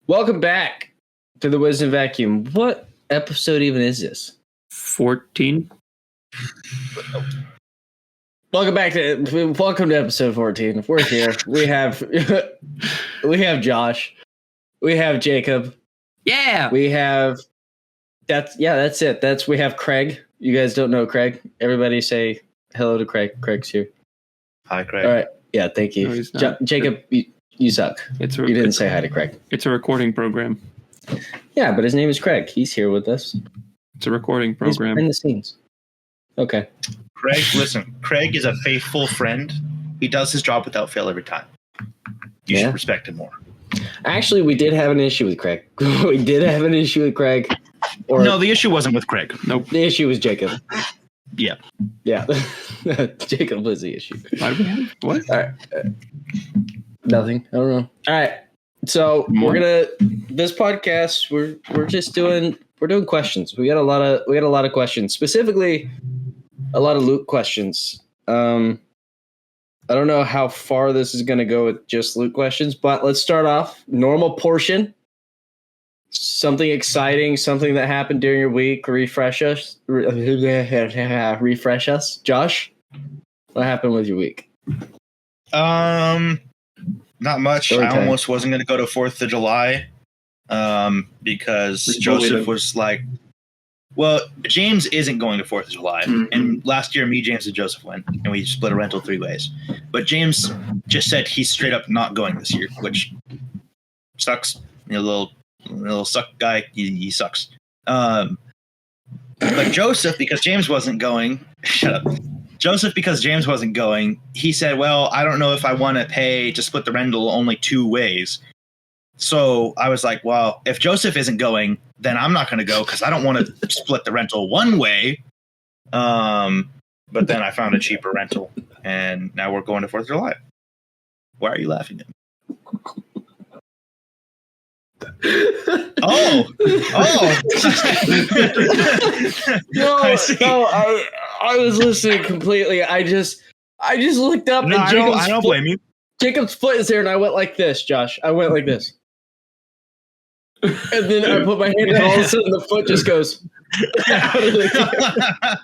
Welcome back to the Wisdom Vacuum. What episode even is this? 14. Welcome to episode 14. We're here. We have Josh. We have Jacob. Yeah. We have that's it. We have Craig. You guys don't know Craig. Everybody say hello to Craig. Craig's here. Hi, Craig. All right. Yeah, thank you. No, Jacob, you suck. You didn't say hi to Craig. It's a recording program. Yeah, but his name is Craig. He's here with us. It's a recording He's program. behind the scenes. Okay. Craig, listen. Craig is a faithful friend. He does his job without fail every time. You should respect him more. Actually, we did have an issue with Craig. No, the issue wasn't with Craig. Nope. The issue was Jacob. Yeah. Yeah. Jacob was the issue. What? All right. Nothing. I don't know. All right. So this podcast, we're doing questions. We got a lot of questions, specifically a lot of Luke questions. I don't know how far this is going to go with just Luke questions, but let's start off normal portion. Something exciting, something that happened during your week. Refresh us. Josh, what happened with your week? Not much. I almost wasn't going to go to 4th of July because Joseph was like, well, James isn't going to 4th of July. Mm-hmm. And last year, me, James, and Joseph went, and we split a rental 3 ways. But James just said he's straight up not going this year, which sucks. Little suck guy, he sucks. But Joseph, because James wasn't going, shut up. Joseph, because James wasn't going, he said, well, I don't know if I want to pay to split the rental only 2 ways. So I was like, well, if Joseph isn't going, then I'm not going to go because I don't want to split the rental 1 way. But then I found a cheaper rental, and now we're going to 4th of July. Why are you laughing at me? Oh! No, I was listening completely. I just looked up and I don't blame you. Jacob's foot is there, and I went like this, Josh. I went like this. And then I put my hand in, and all of a sudden the foot just goes out of the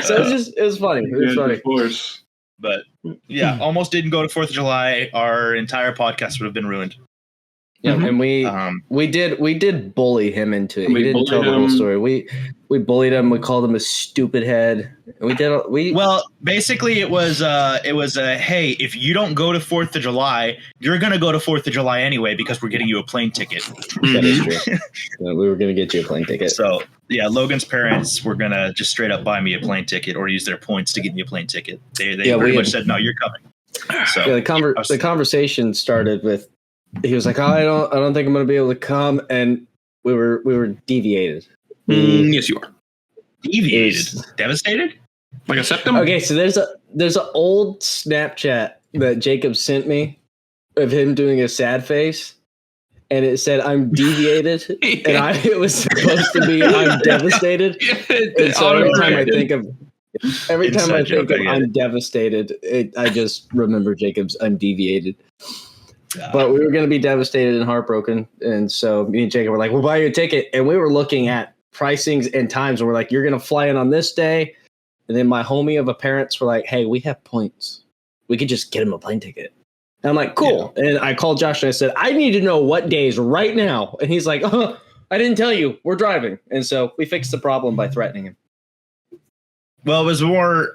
So it was funny. It was funny. Of course. But yeah, almost didn't go to 4th of July. Our entire podcast would have been ruined. Yeah, and we did bully him into it. He didn't tell the whole story. We bullied him. We called him a stupid head. And well, basically it was hey, if you don't go to 4th of July, you're gonna go to 4th of July anyway because we're getting you a plane ticket. That is true. We were gonna get you a plane ticket. So yeah, Logan's parents were gonna just straight up buy me a plane ticket or use their points to get me a plane ticket. They pretty much said, no, you're coming. So yeah, the conversation started with. He was like, oh, I don't think I'm going to be able to come, and we were deviated. Yes, you are. Deviated, devastated, like a septum. Okay, so there's an old Snapchat that Jacob sent me of him doing a sad face, and it said I'm deviated, and it was supposed to be I'm devastated. And so every time I think of I'm devastated, I just remember Jacob's I'm deviated. But we were going to be devastated and heartbroken. And so me and Jacob were like, we'll buy you a ticket. And we were looking at pricings and times. And we're like, you're going to fly in on this day. And then my homie of a parents were like, hey, we have points. We could just get him a plane ticket. And I'm like, cool. Yeah. And I called Josh and I said, I need to know what days right now. And he's like, oh, I didn't tell you. We're driving. And so we fixed the problem by threatening him. Well, it was more...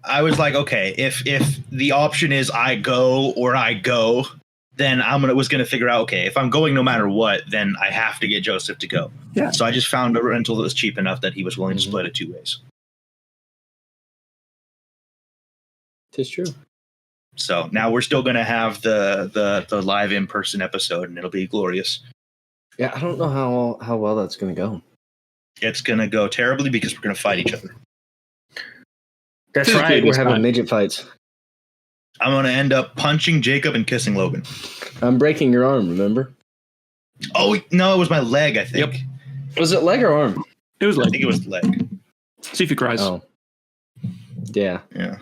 I was like, okay, if the option is I go or I go, then was gonna figure out, okay, if I'm going no matter what, then I have to get Joseph to go. Yeah. So I just found a rental that was cheap enough that he was willing to split it 2 ways. It's true. So now we're still gonna have the live in-person episode, and it'll be glorious. Yeah, I don't know how well that's gonna go. It's gonna go terribly because we're gonna fight each other. That's right. We're having midget fights. I'm going to end up punching Jacob and kissing Logan. I'm breaking your arm, remember? Oh, no, it was my leg, I think. Yep. Was it leg or arm? It was leg. I think it was leg. See if he cries. Oh. Yeah. Yeah.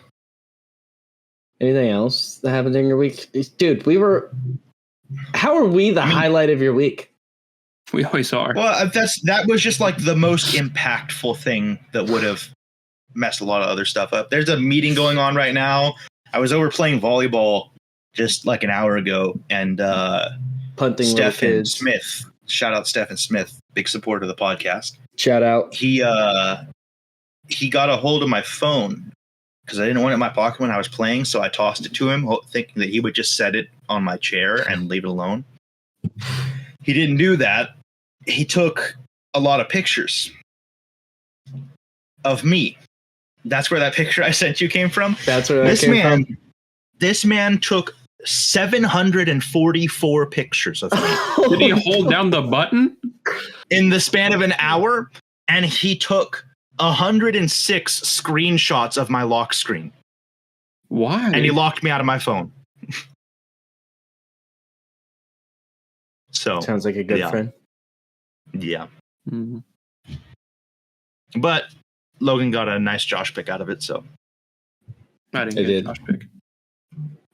Anything else that happened during your week? Dude, we were How are we the highlight of your week? We always are. Well, that was just like the most impactful thing that would have messed a lot of other stuff up. There's a meeting going on right now. I was over playing volleyball just like an hour ago, and Punting Stephen Smith. Shout out Stephen Smith, big supporter of the podcast. Shout out. He got a hold of my phone because I didn't want it in my pocket when I was playing, so I tossed it to him, thinking that he would just set it on my chair and leave it alone. He didn't do that. He took a lot of pictures of me. That's where that picture I sent you came from. That's where that came from. This man took 744 pictures of me. Did he hold down the button? In the span of an hour, and he took 106 screenshots of my lock screen. Why? And he locked me out of my phone. So sounds like a good friend. Yeah. Mm-hmm. But Logan got a nice Josh pick out of it, so I didn't get a Josh pick.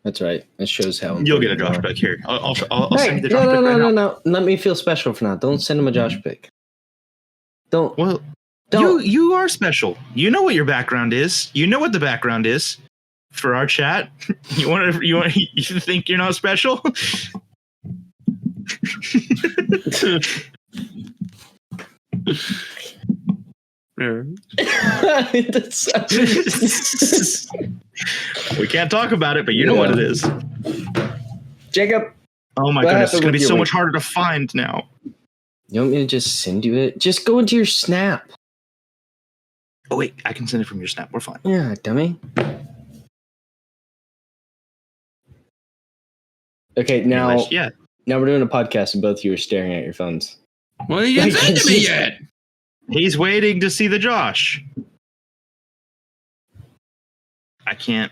That's right. It shows how you'll get a Josh pick here. I'll send you the Josh pick. No. Let me feel special for now. Don't send him a Josh pick. Don't. Well, don't. You are special. You know what your background is. You know what the background is for our chat. You think you're not special? We can't talk about it, but you know what it is. Jacob. Oh my goodness, it's going to be so much harder to find now. You want me to just send you it? Just go into your Snap. Oh wait, I can send it from your Snap. We're fine. Yeah, dummy. Okay, now we're doing a podcast and both of you are staring at your phones. Well, he hasn't sent it to me yet. He's waiting to see the Josh. I can't.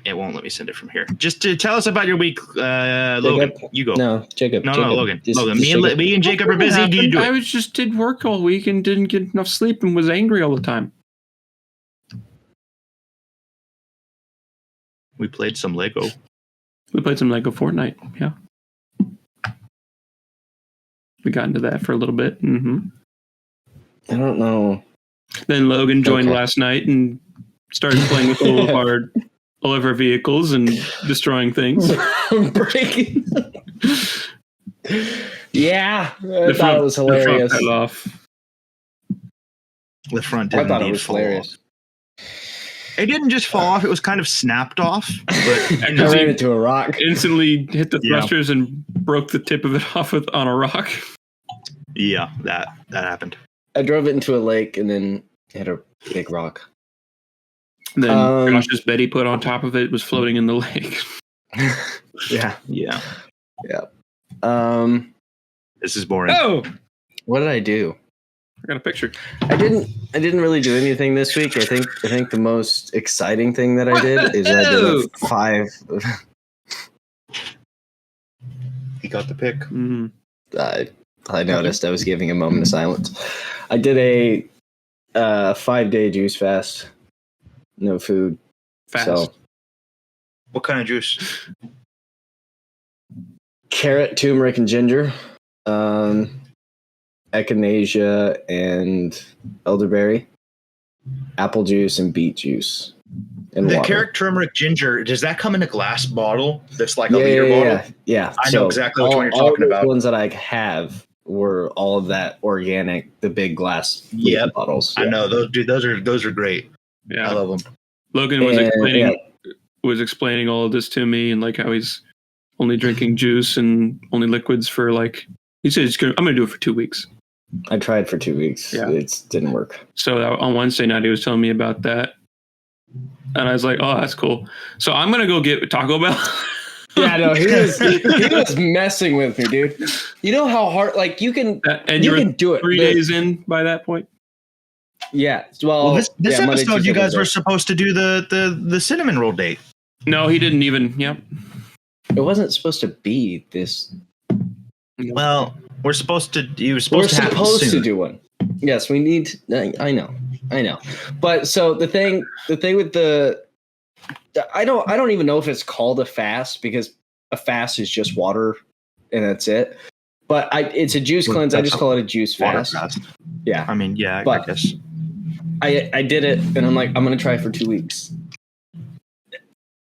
It won't let me send it from here. Just to tell us about your week, Logan. You go. No, Jacob. No, Logan. Logan. Me and Jacob are busy. Do you do it? I did work all week and didn't get enough sleep and was angry all the time. We played some Lego. We played some Lego Fortnite. Yeah. We got into that for a little bit. Mm-hmm. I don't know. Then Logan joined last night and started playing with all of our vehicles and destroying things. Breaking. Yeah. I thought it was hilarious. The front didn't I thought it was hilarious. It didn't just fall off; it was kind of snapped off. But I ran into a rock. Instantly hit the thrusters and broke the tip of it off on a rock. Yeah, that happened. I drove it into a lake and then hit a big rock. And then Josh's bed he put on top of it was floating in the lake. Yeah. This is boring. Oh, what did I do? I got a picture. I didn't really do anything this week. I think the most exciting thing that I did is I did a 5. He got the pick. Mm-hmm. I noticed. I was giving a moment of silence. I did a 5-day juice fast. No food. Fast. So, what kind of juice? Carrot, turmeric, and ginger. Echinacea and elderberry. Apple juice and beet juice. And the water. carrot, turmeric, ginger, does that come in a glass bottle that's like a liter bottle? Yeah. I know exactly which one you're talking about. The ones that I have were all of that organic, the big glass bottles. Yeah. I know those are great. Yeah, I love them. Logan was explaining all of this to me and like how he's only drinking juice and only liquids for he said I'm going to do it for 2 weeks. I tried for 2 weeks. Yeah. It didn't work. So on Wednesday night he was telling me about that, and I was like, "Oh, that's cool." So I'm going to go get Taco Bell. Yeah, no, he was messing with me, dude. You know how hard, you can do it 3 days in by that point. Yeah. Well, this episode, you guys were supposed to do the cinnamon roll date. No, he didn't even. Yep. It wasn't supposed to be this. Well, we're supposed to. We're supposed to do one. Yes, we need. I know. But so the thing with I don't even know if it's called a fast because a fast is just water and that's it. But it's a juice cleanse. I just call it a juice fast. Yeah. I mean, yeah, but I guess. I did it, and I'm like, I'm going to try for 2 weeks.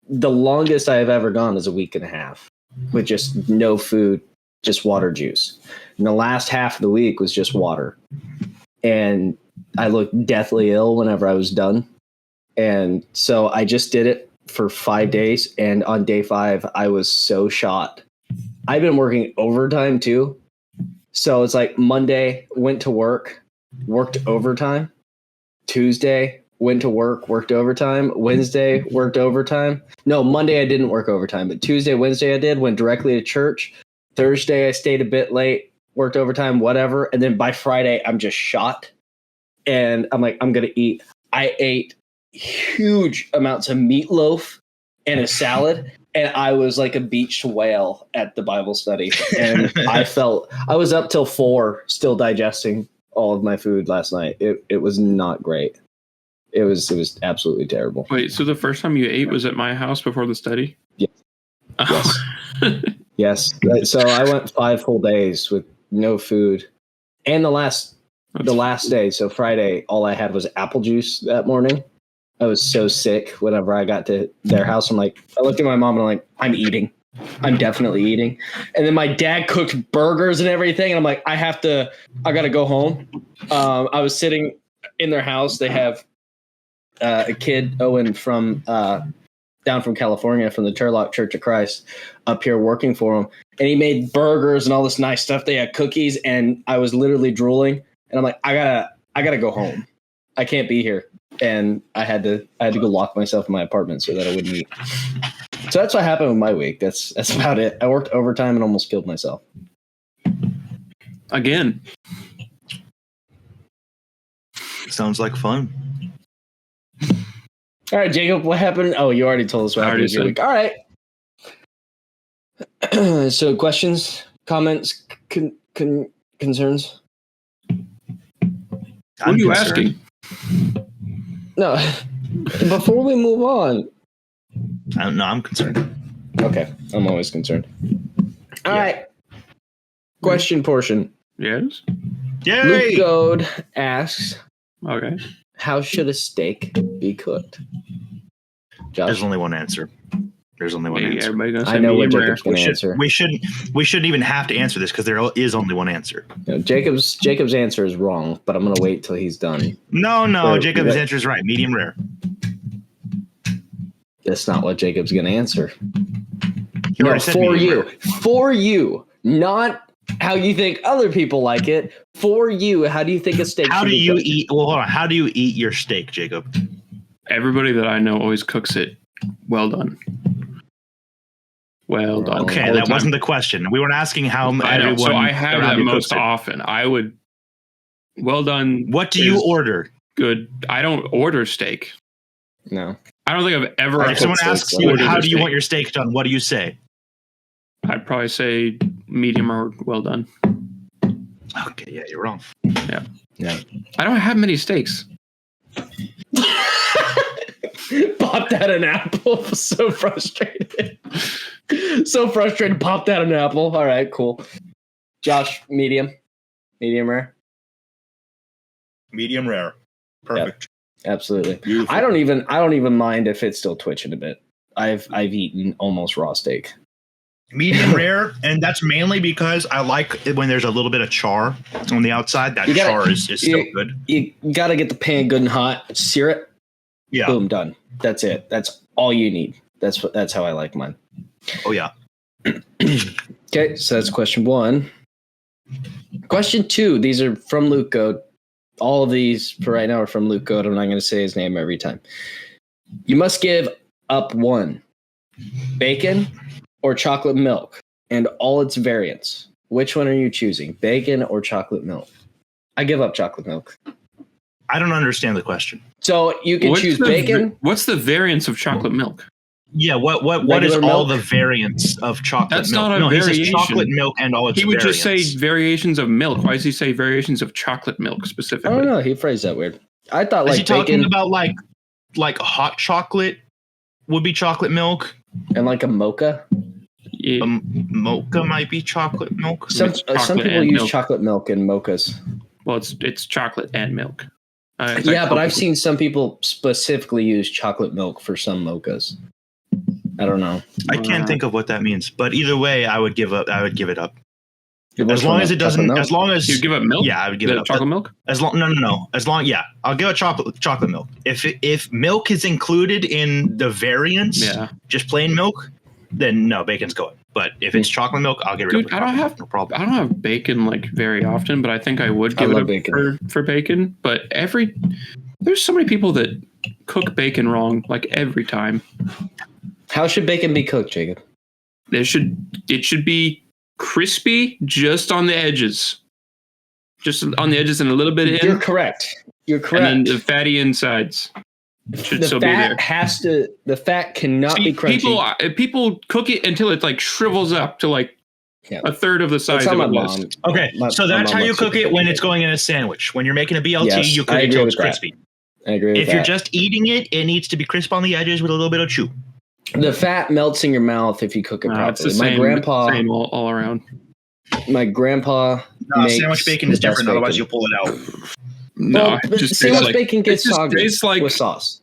The longest I have ever gone is a week and a half with just no food, just water juice. And the last half of the week was just water. And I looked deathly ill whenever I was done. And so I just did it for 5 days. And on day 5, I was so shot. I've been working overtime too. So it's like Monday, went to work, worked overtime. Tuesday, went to work, worked overtime. Wednesday, worked overtime. No, Monday I didn't work overtime, but Tuesday, Wednesday I did, went directly to church. Thursday I stayed a bit late, worked overtime, whatever. And then by Friday, I'm just shot. And I'm like, I'm going to eat. I ate huge amounts of meatloaf and a salad. And I was like a beached whale at the Bible study. And I was up till 4 still digesting all of my food last night. It was not great. It was absolutely terrible. Wait, so the first time you ate was at my house before the study? Yes. Yes. So I went 5 full days with no food. And the last day, so Friday, all I had was apple juice that morning. I was so sick whenever I got to their house. I looked at my mom and I'm like, I'm eating. I'm definitely eating. And then my dad cooked burgers and everything. And I'm like, I got to go home. I was sitting in their house. They have a kid, Owen, from down from California, from the Turlock Church of Christ, up here working for him. And he made burgers and all this nice stuff. They had cookies, and I was literally drooling. And I'm like, I gotta go home. I can't be here. And I had to go lock myself in my apartment so that I wouldn't eat. So that's what happened with my week. That's about it. I worked overtime and almost killed myself. Again. Sounds like fun. All right, Jacob, what happened? Oh, you already told us what happened with your week. All right. So questions, comments, concerns? What are you asking? No. Before we move on. I'm concerned. Okay. I'm always concerned. All right. Question portion. Yes. Yay! Luke Goad asks, okay, how should a steak be cooked? Josh? There's only one answer. Answer. I know what Jacob's going to answer. We shouldn't even have to answer this because there is only one answer. No, Jacob's answer is wrong, but I'm going to wait till he's done. No, Jacob's answer is right. Medium rare. That's not what Jacob's going to answer. No, for you, not how you think other people like it. For you, how do you think a steak? How do you eat? Well, hold on. How do you eat your steak, Jacob? Everybody that I know always cooks it well done. Well done. Okay, that wasn't the question. We weren't asking how everyone. So I have that most often. I would. Well done. What do you order? Good. I don't order steak. No. I don't think I've ever. If someone asks you, how do you want your steak done? What do you say? I'd probably say medium or well done. Okay, yeah, you're wrong. Yeah. I don't have many steaks. Popped out an apple. So frustrated. Popped out an apple. All right, cool. Josh, medium rare. Medium rare. Perfect. Yep, absolutely. Beautiful. I don't even mind if it's still twitching a bit. I've eaten almost raw steak. Medium rare, and that's mainly because I like it when there's a little bit of char on the outside. That char is still good. You got to get the pan good and hot. Sear it. Yeah. Boom, done. That's it. That's all you need. That's how I like mine. Oh yeah. Okay, so that's question 1. Question 2. These are from Luke Goad. All of these for right now are from Luke Goad. I'm not going to say his name every time. You must give up one: bacon or chocolate milk and all its variants. Which one are you choosing? Bacon or chocolate milk? I give up chocolate milk. I don't understand the question. So you can choose bacon. What's the variance of chocolate milk? Yeah, what is all the variants of chocolate That's milk? not a variation. He says chocolate milk and all its He would variants. just say variations of milk. Why does he say variations of chocolate milk specifically? I don't know. He phrased that weird. I thought Is like he talking bacon about like hot chocolate would be chocolate milk? and like a mocha. Mocha might be chocolate milk. Some people use milk. Chocolate milk in mochas. Well, it's chocolate and milk. Yeah, but I've seen some people specifically use chocolate milk for some mochas. I don't know. I can't think of what that means, but either way, I would give it up. As long as it doesn't, as long as you give up milk, yeah, I would give it up. Chocolate milk. No. As long, yeah, I'll give it chocolate milk. If milk is included in the variants, just plain milk, then no, bacon's going. But if it's chocolate milk, I'll get rid of it. No problem. I don't have bacon like very often, but I think I would give it up for bacon. But there's so many people that cook bacon wrong, like every time. How should bacon be cooked, Jacob? It should be crispy just on the edges. Just on the edges and a little bit in. You're correct. And then the fatty insides should still be there. The fat cannot be crunchy. People cook it until it like shrivels up to like a third of the size of it was. Okay, so that's how you cook it when it's going in a sandwich. When you're making a BLT, you cook it until it's crispy. I agree with that. If you're just eating it, it needs to be crisp on the edges with a little bit of chew. The fat melts in your mouth if you cook it properly. It's the same all around. My grandpa makes sandwich bacon is different, otherwise you'll pull it out. No, sandwich bacon gets soggy with sauce.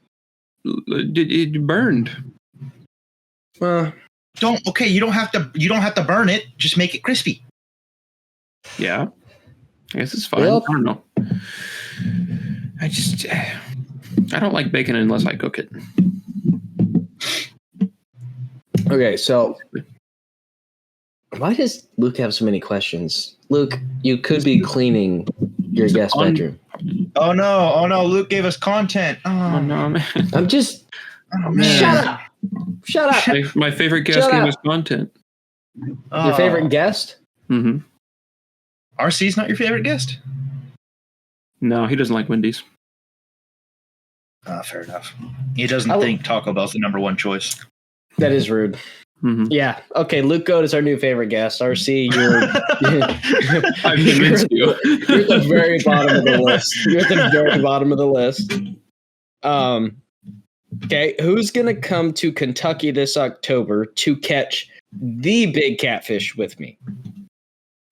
It burned. You don't have to burn it. Just make it crispy. Yeah, I guess it's fine. Well, I don't know. I don't like bacon unless I cook it. Okay, so why does Luke have so many questions? Luke, you could be cleaning your guest bedroom. Oh no, Luke gave us content. Oh no, man. I'm just Shut up. My favorite guest gave us content. Your favorite guest? Mm-hmm. RC's not your favorite guest? No, he doesn't like Wendy's. Fair enough. He doesn't think Taco Bell's the number one choice. That is rude. Mm-hmm. Yeah. Okay. Luke Goat is our new favorite guest. RC, I've convinced you. You're at the very bottom of the list. You're at the very bottom of the list. Okay. Who's going to come to Kentucky this October to catch the big catfish with me?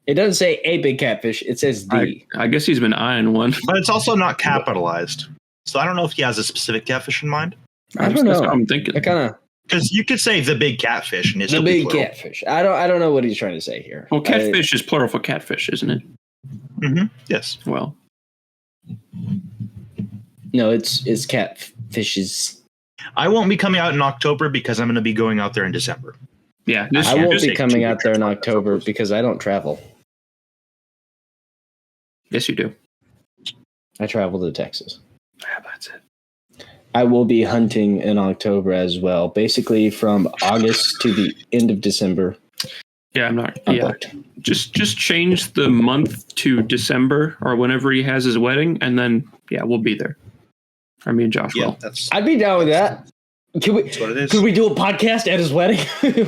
It doesn't say a big catfish. It says the. I guess he's been eyeing one. But it's also not capitalized. So I don't know if he has a specific catfish in mind. I don't know. That's what I'm thinking. Because you could say the big catfish and it's the big catfish. I don't know what he's trying to say here. Well, catfish is plural for catfish, isn't it? Mm-hmm. Yes. Well, no, it's catfishes. I won't be coming out in October because I'm going to be going out there in December. Yeah, I won't be coming out there in October because I don't travel. Yes, you do. I travel to Texas. Yeah, that's it. I will be hunting in October as well, basically from August to the end of December. Yeah, I'm booked. Just change the month to December or whenever he has his wedding, and then we'll be there. I mean, Josh will. I'd be down with that. Can we? That's what it is. Could we do a podcast at his wedding? During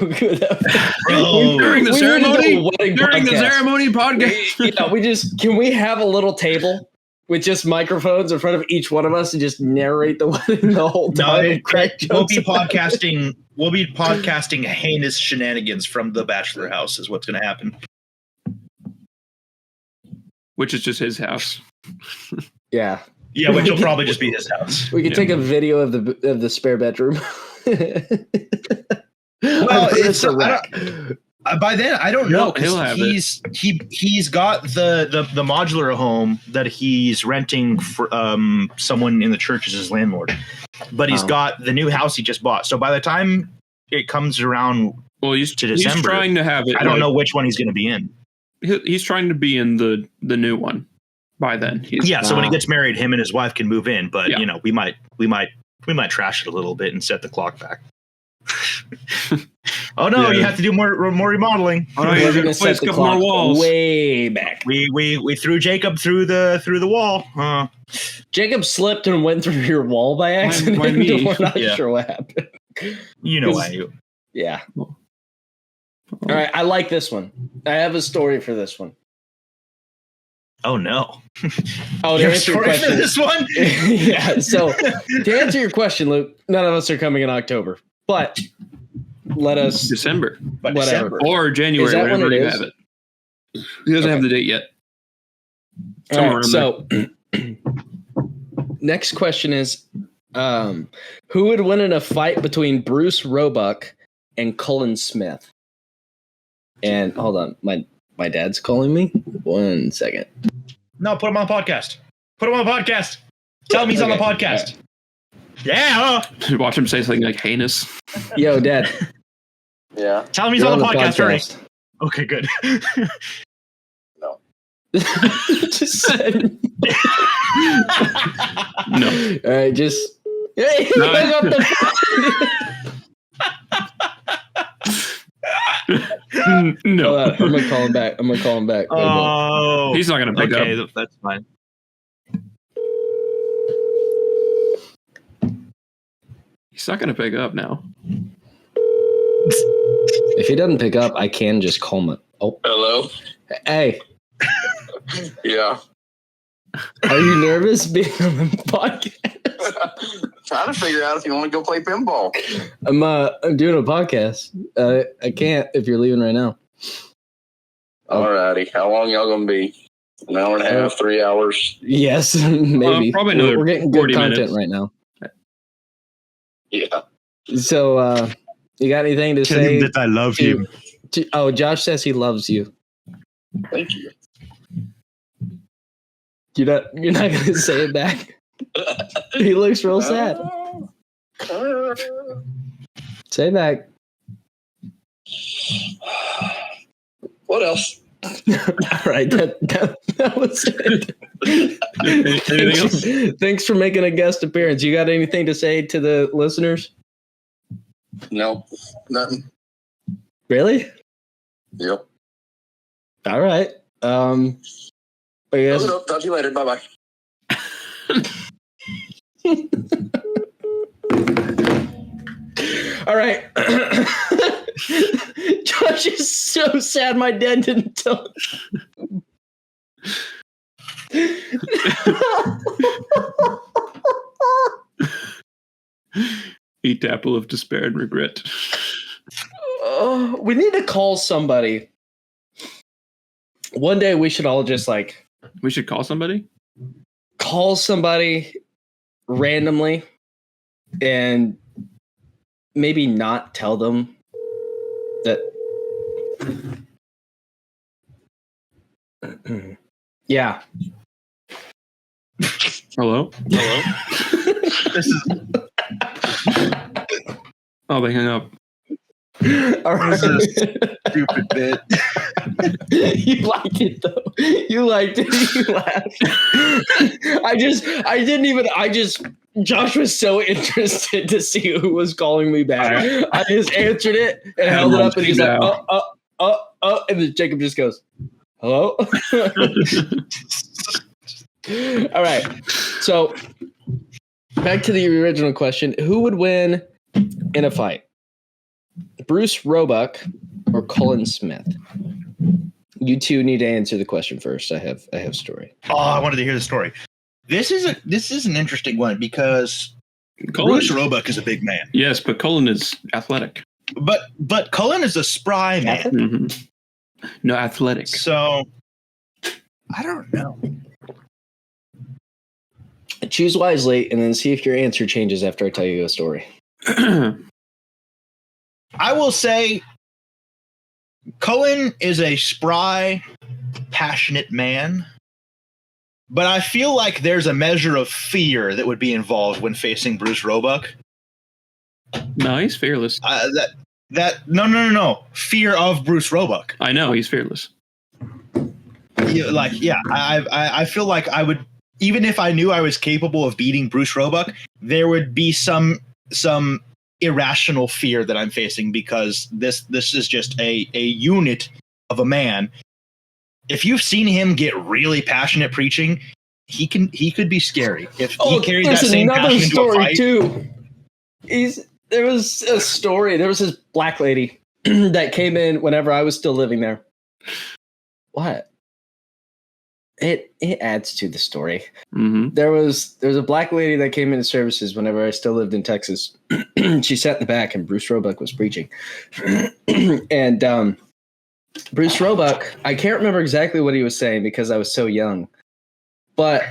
the ceremony. During the ceremony podcast. Can we have a little table with just microphones in front of each one of us and just narrate the wedding the whole time? We'll be podcasting. We'll be podcasting heinous shenanigans from the bachelor house. Is what's going to happen. Which is just his house. Yeah. Yeah, which will probably just be his house. We could take a video of the spare bedroom. Well, it's by then I don't know because he's got the modular home that he's renting for someone in the church as his landlord, but he's got the new house he just bought. So by the time it comes around, to December, he's trying to have it. I don't know which one he's going to be in. He's trying to be in the new one by then. So when he gets married, him and his wife can move in, but we might trash it a little bit and set the clock back. Oh no, you have to do more remodeling. Oh no, you're gonna set the clock more walls way back. We threw Jacob through the wall. Jacob slipped and went through your wall by accident. We're not sure what happened. You know why you. Yeah. All right, I like this one. I have a story for this one. Oh no! Oh, to answer your question for this one. Yeah. So to answer your question, Luke, none of us are coming in October, but let us December, whatever, or January, whenever you have it. He doesn't have the date yet. All right, so next question is, who would win in a fight between Bruce Roebuck and Cullen Smith? And hold on, my dad's calling me. 1 second. No, put him on the podcast. Tell him he's on the podcast. Yeah. Watch him say something like heinous. Yo, Dad. Yeah. Tell him he's on the podcast. Ernest. Okay, good. No. Just said. No. All right, just. Hey, hang up the No. I'm gonna call him back. Oh, he's not gonna pick up. Okay, that's fine. He's not gonna pick up now. If he doesn't pick up, I can just call him. Oh, Hello. hey. Yeah. Are you nervous being on the podcast? Trying to figure out if you want to go play pinball. I'm doing a podcast. I can't if you're leaving right now. Alrighty. How long y'all gonna be? An hour and a half, 3 hours? Yes, maybe. Probably another We're getting good 40 content minutes. right now. Yeah. So, you got anything to say? That I love him. Josh says he loves you. Thank you. You're not gonna say it back. He looks real sad. Say it back. What else? All right, that was it. Anything else? Thanks for making a guest appearance. You got anything to say to the listeners? No. Nothing. Really? Yep. All right. I guess. Talk to you later. Bye-bye. All right. Josh is so sad my dad didn't tell him. Eat the apple of despair and regret. We need to call somebody. One day we should all just We should call somebody? call somebody randomly and maybe not tell them that. Yeah. Hello? This is Oh, they hung up. All right. This is a stupid bit. You liked it though. You liked it. You laughed. Josh was so interested to see who was calling me back. I just answered it and held it up, and he's like, and then Jacob just goes, hello? All right. So back to the original question. Who would win in a fight? Bruce Roebuck or Cullen Smith? You two need to answer the question first. I have a story. Oh, I wanted to hear the story. This is an interesting one because Cullen, Bruce Roebuck is a big man. yes, but Cullen is athletic. But Cullen is a spry man. Mm-hmm. No, athletic. So I don't know. Choose wisely and then see if your answer changes after I tell you a story. I will say Cullen is a spry, passionate man, but I feel like there's a measure of fear that would be involved when facing Bruce Roebuck. No, he's fearless. No. Fear of Bruce Roebuck. I know, he's fearless. I feel like I would, even if I knew I was capable of beating Bruce Roebuck, there would be some irrational fear that I'm facing because this is just a unit of a man. If you've seen him get really passionate preaching, he could be scary. If he carried that same passion into a fight. Too. There was a story. There was this black lady that came in whenever I was still living there. What? it adds to the story. Mm-hmm. There was a black lady that came into services whenever I still lived in Texas. She sat in the back, and Bruce Roebuck was preaching. And Bruce Roebuck, I can't remember exactly what he was saying because I was so young, but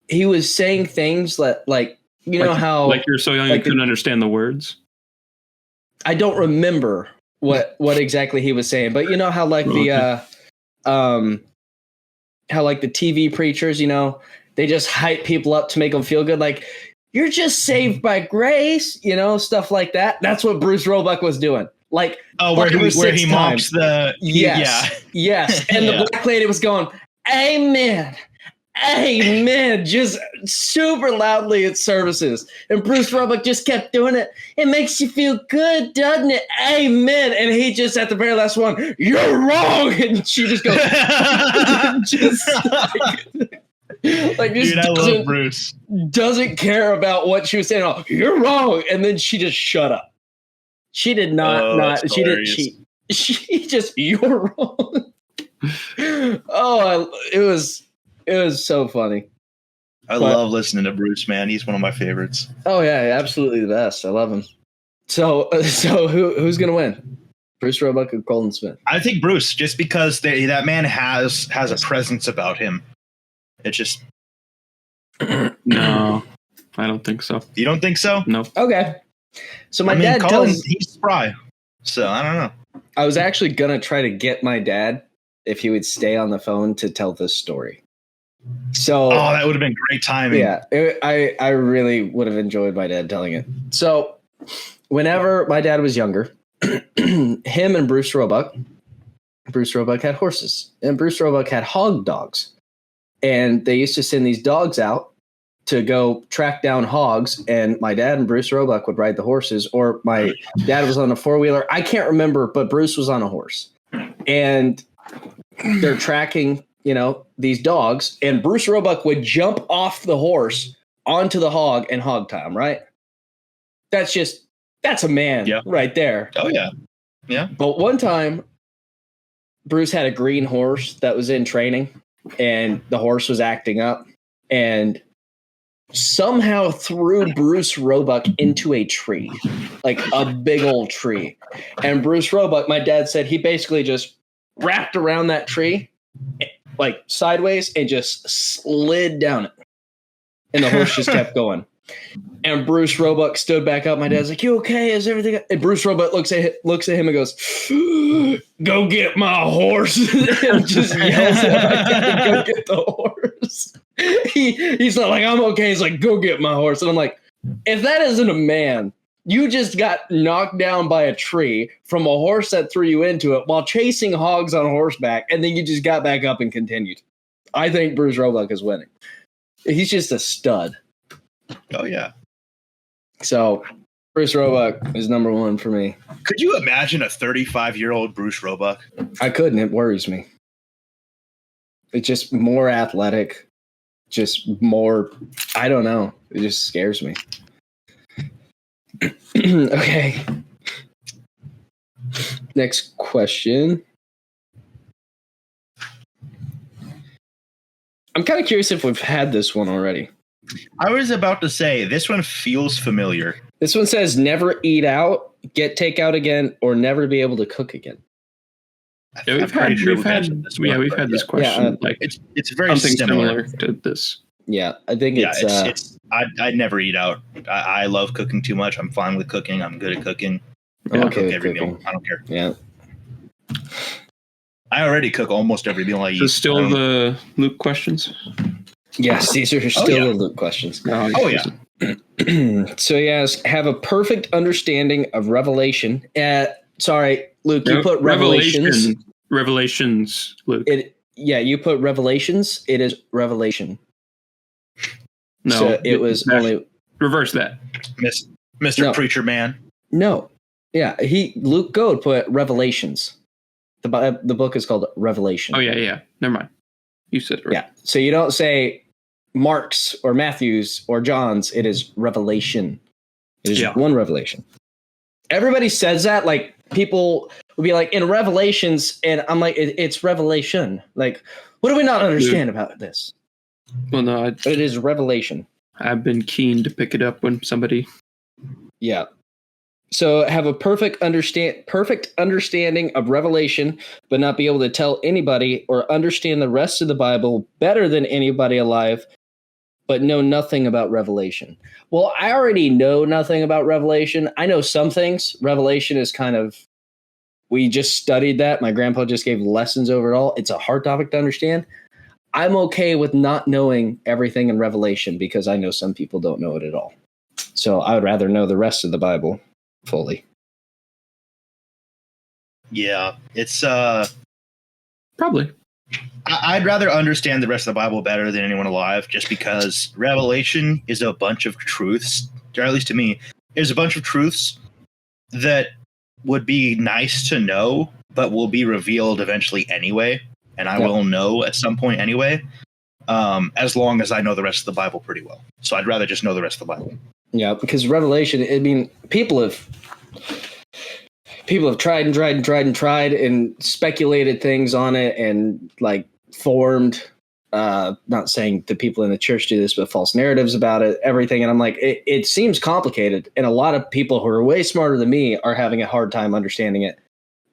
he was saying things that, like, you know how, like you're so young, like, you couldn't understand the words. I don't remember what exactly he was saying, but you know how, like, how, like, the TV preachers, you know, they just hype people up to make them feel good. Like, you're just saved by grace, you know, stuff like that. That's what Bruce Roebuck was doing. Like, where he mocks the, yes. And the black lady was going, amen, just super loudly at services. And Bruce Roebuck just kept doing it. It makes you feel good, doesn't it? Amen. And he just, at the very last one, you're wrong. And she just goes, just like dude, I love Bruce. Doesn't care about what she was saying. Oh, you're wrong. And then she just shut up. She did not. She did. She just. You're wrong. It was so funny. I love listening to Bruce, man. He's one of my favorites. Oh yeah, absolutely the best. I love him. So who's gonna win? Bruce Roebuck or Colton Smith? I think Bruce, just because that man has a presence about him. It's just no, I don't think so. You don't think so? No. Okay. So he's spry. So I don't know. I was actually gonna try to get my dad if he would stay on the phone to tell this story. So that would have been great timing. Yeah, I really would have enjoyed my dad telling it. So whenever my dad was younger, him and Bruce Roebuck had horses, and Bruce Roebuck had hog dogs, and they used to send these dogs out to go track down hogs, and my dad and Bruce Roebuck would ride the horses, or my dad was on a four-wheeler. I can't remember, but Bruce was on a horse, and they're tracking, you know, these dogs, and Bruce Roebuck would jump off the horse onto the hog and hog tie him, right? That's a man right there. Oh, yeah. Yeah. But one time, Bruce had a green horse that was in training, and the horse was acting up, and somehow threw Bruce Roebuck into a tree, like a big old tree. And Bruce Roebuck, my dad said, he basically just wrapped around that tree, like sideways, and just slid down it. And the horse just kept going. And Bruce Roebuck stood back up. My dad's like, "You okay? Is everything?" And Bruce Roebuck looks at him and goes, "Go get my horse!" And just yells at my dad, "Go get the horse!" He's not like, "I'm okay." He's like, "Go get my horse!" And I'm like, if that isn't a man, you just got knocked down by a tree from a horse that threw you into it while chasing hogs on horseback, and then you just got back up and continued. I think Bruce Roebuck is winning. He's just a stud. Oh, yeah. So Bruce Roebuck is number one for me. Could you imagine a 35-year-old Bruce Roebuck? I couldn't. It worries me. It's just more athletic. Just more, I don't know. It just scares me. Okay. Next question. I'm kind of curious if we've had this one already. I was about to say, this one feels familiar. This one says never eat out, get takeout again, or never be able to cook again. Yeah, we've had this question. Like it's very similar to this. Yeah, I think I'd never eat out. I love cooking too much. I'm fine with cooking. I'm good at cooking. I'm okay with every cooking. meal. I don't care. Yeah. I already cook almost every meal I eat. So still the Luke questions? Yes, these are still the Luke questions. Oh yeah. So yes, have a perfect understanding of Revelation. Sorry, Luke, you put Revelations. Revelations, Luke. You put Revelations. It is Revelation. No, so it was only reverse that, Mr. Preacher Man. No, yeah, Luke Goad put Revelations. The book is called Revelation. Oh yeah. Never mind. You said it right. Yeah. So you don't say Mark's or Matthew's or John's. It is Revelation. It is one revelation. Everybody says that, like people would be like in Revelations, and I'm like, it's Revelation. Like, what do we not understand about this? Well, no, it is Revelation. I've been keen to pick it up when somebody. Yeah. So have a perfect understanding of Revelation, but not be able to tell anybody or understand the rest of the Bible better than anybody alive, but know nothing about Revelation. Well, I already know nothing about Revelation. I know some things. Revelation is kind of, we just studied that. My grandpa just gave lessons overall. It's a hard topic to understand. I'm okay with not knowing everything in Revelation because I know some people don't know it at all. So I would rather know the rest of the Bible fully. Yeah, it's probably. I'd rather understand the rest of the Bible better than anyone alive, just because Revelation is a bunch of truths, or at least to me, is a bunch of truths that would be nice to know, but will be revealed eventually anyway, and I will know at some point anyway, as long as I know the rest of the Bible pretty well. So I'd rather just know the rest of the Bible. Yeah, because Revelation, I mean, people have tried and speculated things on it and like formed, not saying the people in the church do this, but false narratives about it, everything. And I'm like, it seems complicated. And a lot of people who are way smarter than me are having a hard time understanding it.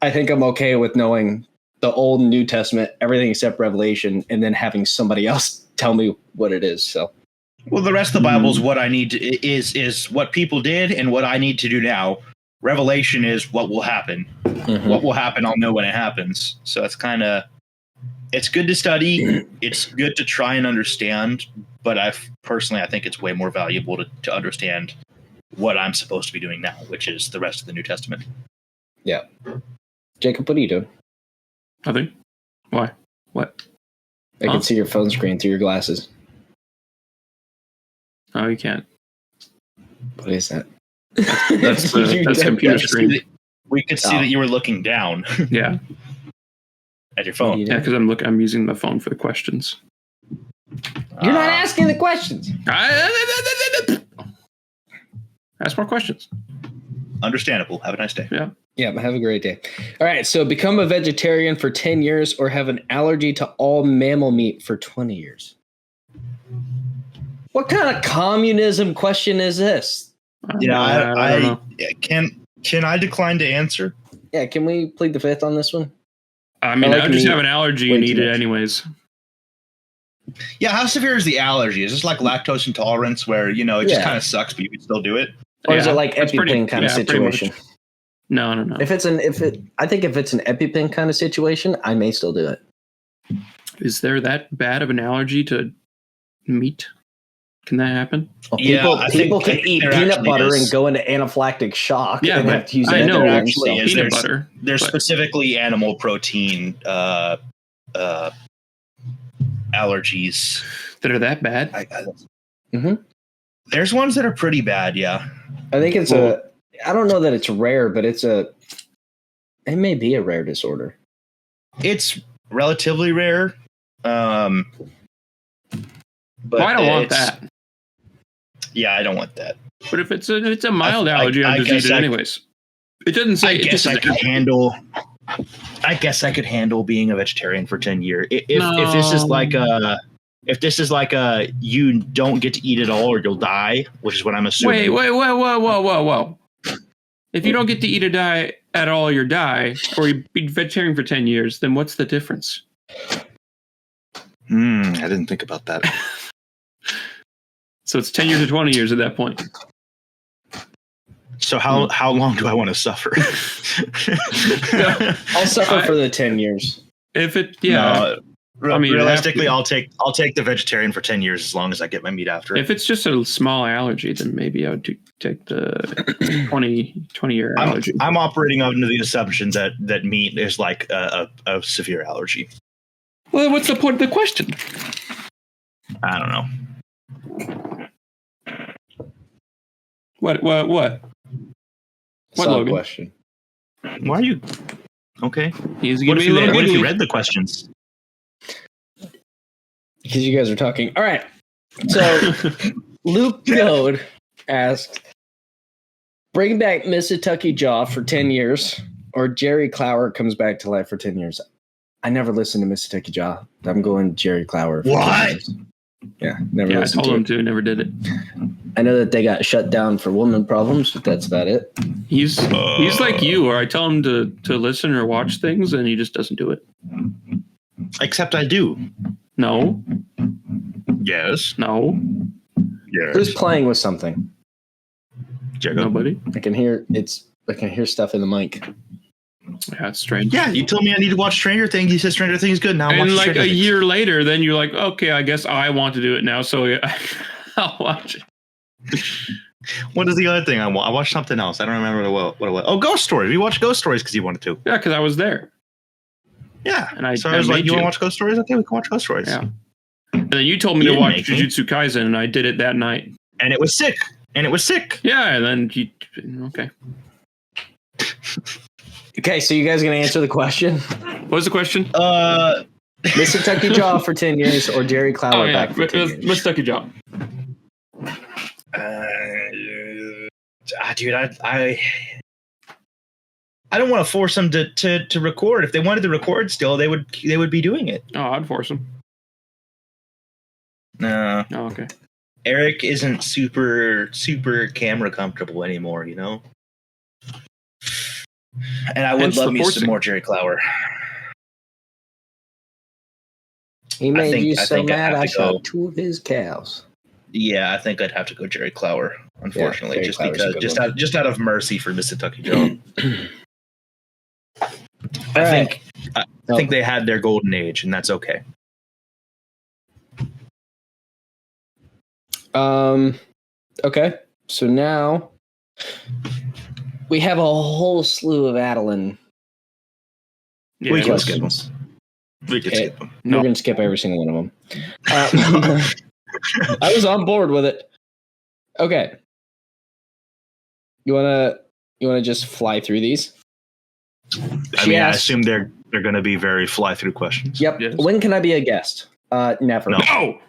I think I'm okay with knowing the Old and New Testament, everything except Revelation, and then having somebody else tell me what it is. So. Well, the rest of the Bible is what I need to, is what people did and what I need to do now. Revelation is what will happen. Mm-hmm. What will happen, I'll know when it happens. So it's kind of, it's good to study. It's good to try and understand. But I think it's way more valuable to understand what I'm supposed to be doing now, which is the rest of the New Testament. Yeah. Jacob, what are you doing? Nothing. Why? What? I can see your phone screen through your glasses. Oh, you can't. What is that? That's computer screen. We could see that you were looking down. Yeah. At your phone. Yeah, because I'm using my phone for the questions. You're not asking the questions. Ask more questions. Understandable. Have a nice day. Yeah. Yeah, have a great day. All right, so become a vegetarian for 10 years or have an allergy to all mammal meat for 20 years. What kind of communism question is this? Yeah, I don't know. Can I decline to answer? Yeah, can we plead the fifth on this one? I mean, I would just have an allergy and eat it anyways. Yeah, how severe is the allergy? Is this like lactose intolerance where, it just kind of sucks, but you can still do it? Or is it like EpiPen kind of situation? No. I think if it's an EpiPen kind of situation, I may still do it. Is there that bad of an allergy to meat? Can that happen? Well, people can eat peanut butter and go into anaphylactic shock. Yeah, and have to use I know there actually is peanut butter. There's specifically animal protein allergies that are that bad. There's ones that are pretty bad. Yeah, I think it's I don't know that it's rare, but it may be a rare disorder. It's relatively rare. But I don't want that. Yeah, I don't want that. But if it's a mild allergy, I'll just eat it anyways. It doesn't say. I guess I could handle being a vegetarian for 10 years. If this is like a you don't get to eat it all or you'll die, which is what I'm assuming. Wait, whoa. If you don't get to eat or die at all, you die, or you be vegetarian for 10 years, then what's the difference? I didn't think about that. So it's 10 years or 20 years at that point. So how long do I want to suffer? I'll suffer for the 10 years. Realistically, I'll take the vegetarian for 10 years as long as I get my meat after. If it's just a small allergy, then maybe I would take the 20-year allergy. I'm operating under the assumption that meat is like a severe allergy. Well, what's the point of the question? I don't know. What? What, Logan? Question. Why are you... Okay. What if you read the questions? Because you guys are talking. All right. So Luke Code asked, bring back Mississippi Jaw for 10 years or Jerry Clower comes back to life for 10 years. I never listened to Mr. Take a Job. I'm going Jerry Clower. For 10 years. Yeah, never. Yeah, I listened told him to it. to. Never did it. I know that they got shut down for woman problems, but that's about it. He's like you, where I tell him to listen or watch things, and he just doesn't do it. Except I do. No. Yes. No. Yes. Who's playing with something? Jacob. Nobody. I can hear stuff in the mic. Yeah, it's strange. Yeah, you told me I need to watch Stranger Things. You said Stranger Things is good. Now I'm and watching like Stranger a Things. year later, then you're like, okay, I guess I want to do it now, so I'll watch it. What is the other thing I want? I watched something else. I don't remember what it was. Oh, Ghost Stories. We watched Ghost Stories because you wanted to. Yeah, because I was there. Yeah. And I was like, made you want to watch Ghost Stories? Okay, we can watch Ghost Stories. Yeah. And then you told me You to didn't watch make me. Jujutsu Kaisen, and I did it that night. And it was sick. Yeah, and then okay. Okay, so you guys gonna answer the question? What was the question? Mr. Tucky Jaw for 10 years or Jerry Clower back for 10 years? Let's take a job. Dude, I don't want to force them to record. If they wanted to record still, they would be doing it. Oh, I'd force him. No. Oh, okay. Eric isn't super camera comfortable anymore, you know? And I would Hence love the me forcing. some more Jerry Clower. He made you I so think I'd mad have I to go. shot 2 of his cows. Yeah, I think I'd have to go Jerry Clower, unfortunately, Jerry just Clower's a because good just out of mercy for Mr. Tucky Joe. All I right. think they had their golden age, and that's okay. Okay, so now we have a whole slew of Adeline. Yeah, we can let's- skip them. We can skip them. No. We're gonna skip every single one of them. I was on board with it. Okay, you wanna just fly through these? I assume they're going to be very fly through questions. Yep. Yes. When can I be a guest? Never. No. No.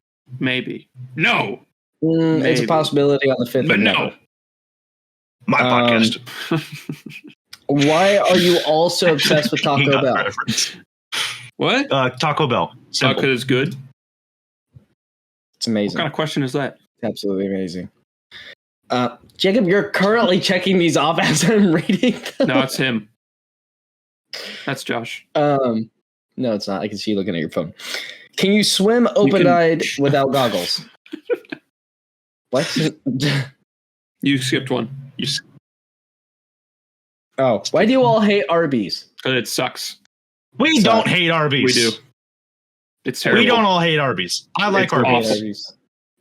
Maybe. No. It's a Maybe. possibility on the 5th. But of no. never. My podcast. Why are you all so obsessed with Taco Got Bell? reference. What? Taco Bell. Simple. Because it's good. It's What amazing. kind of question is that? Absolutely amazing. Jacob, you're currently checking these off as I'm reading them. No, it's him. That's Josh. No, it's not. I can see you looking at your phone. Can you swim open-eyed without goggles? What? You skipped one. Oh, why do you all hate Arby's? Because it sucks. We don't hate Arby's. We do. It's terrible. We don't all hate Arby's. I like It's Arby's. awful. Arby's.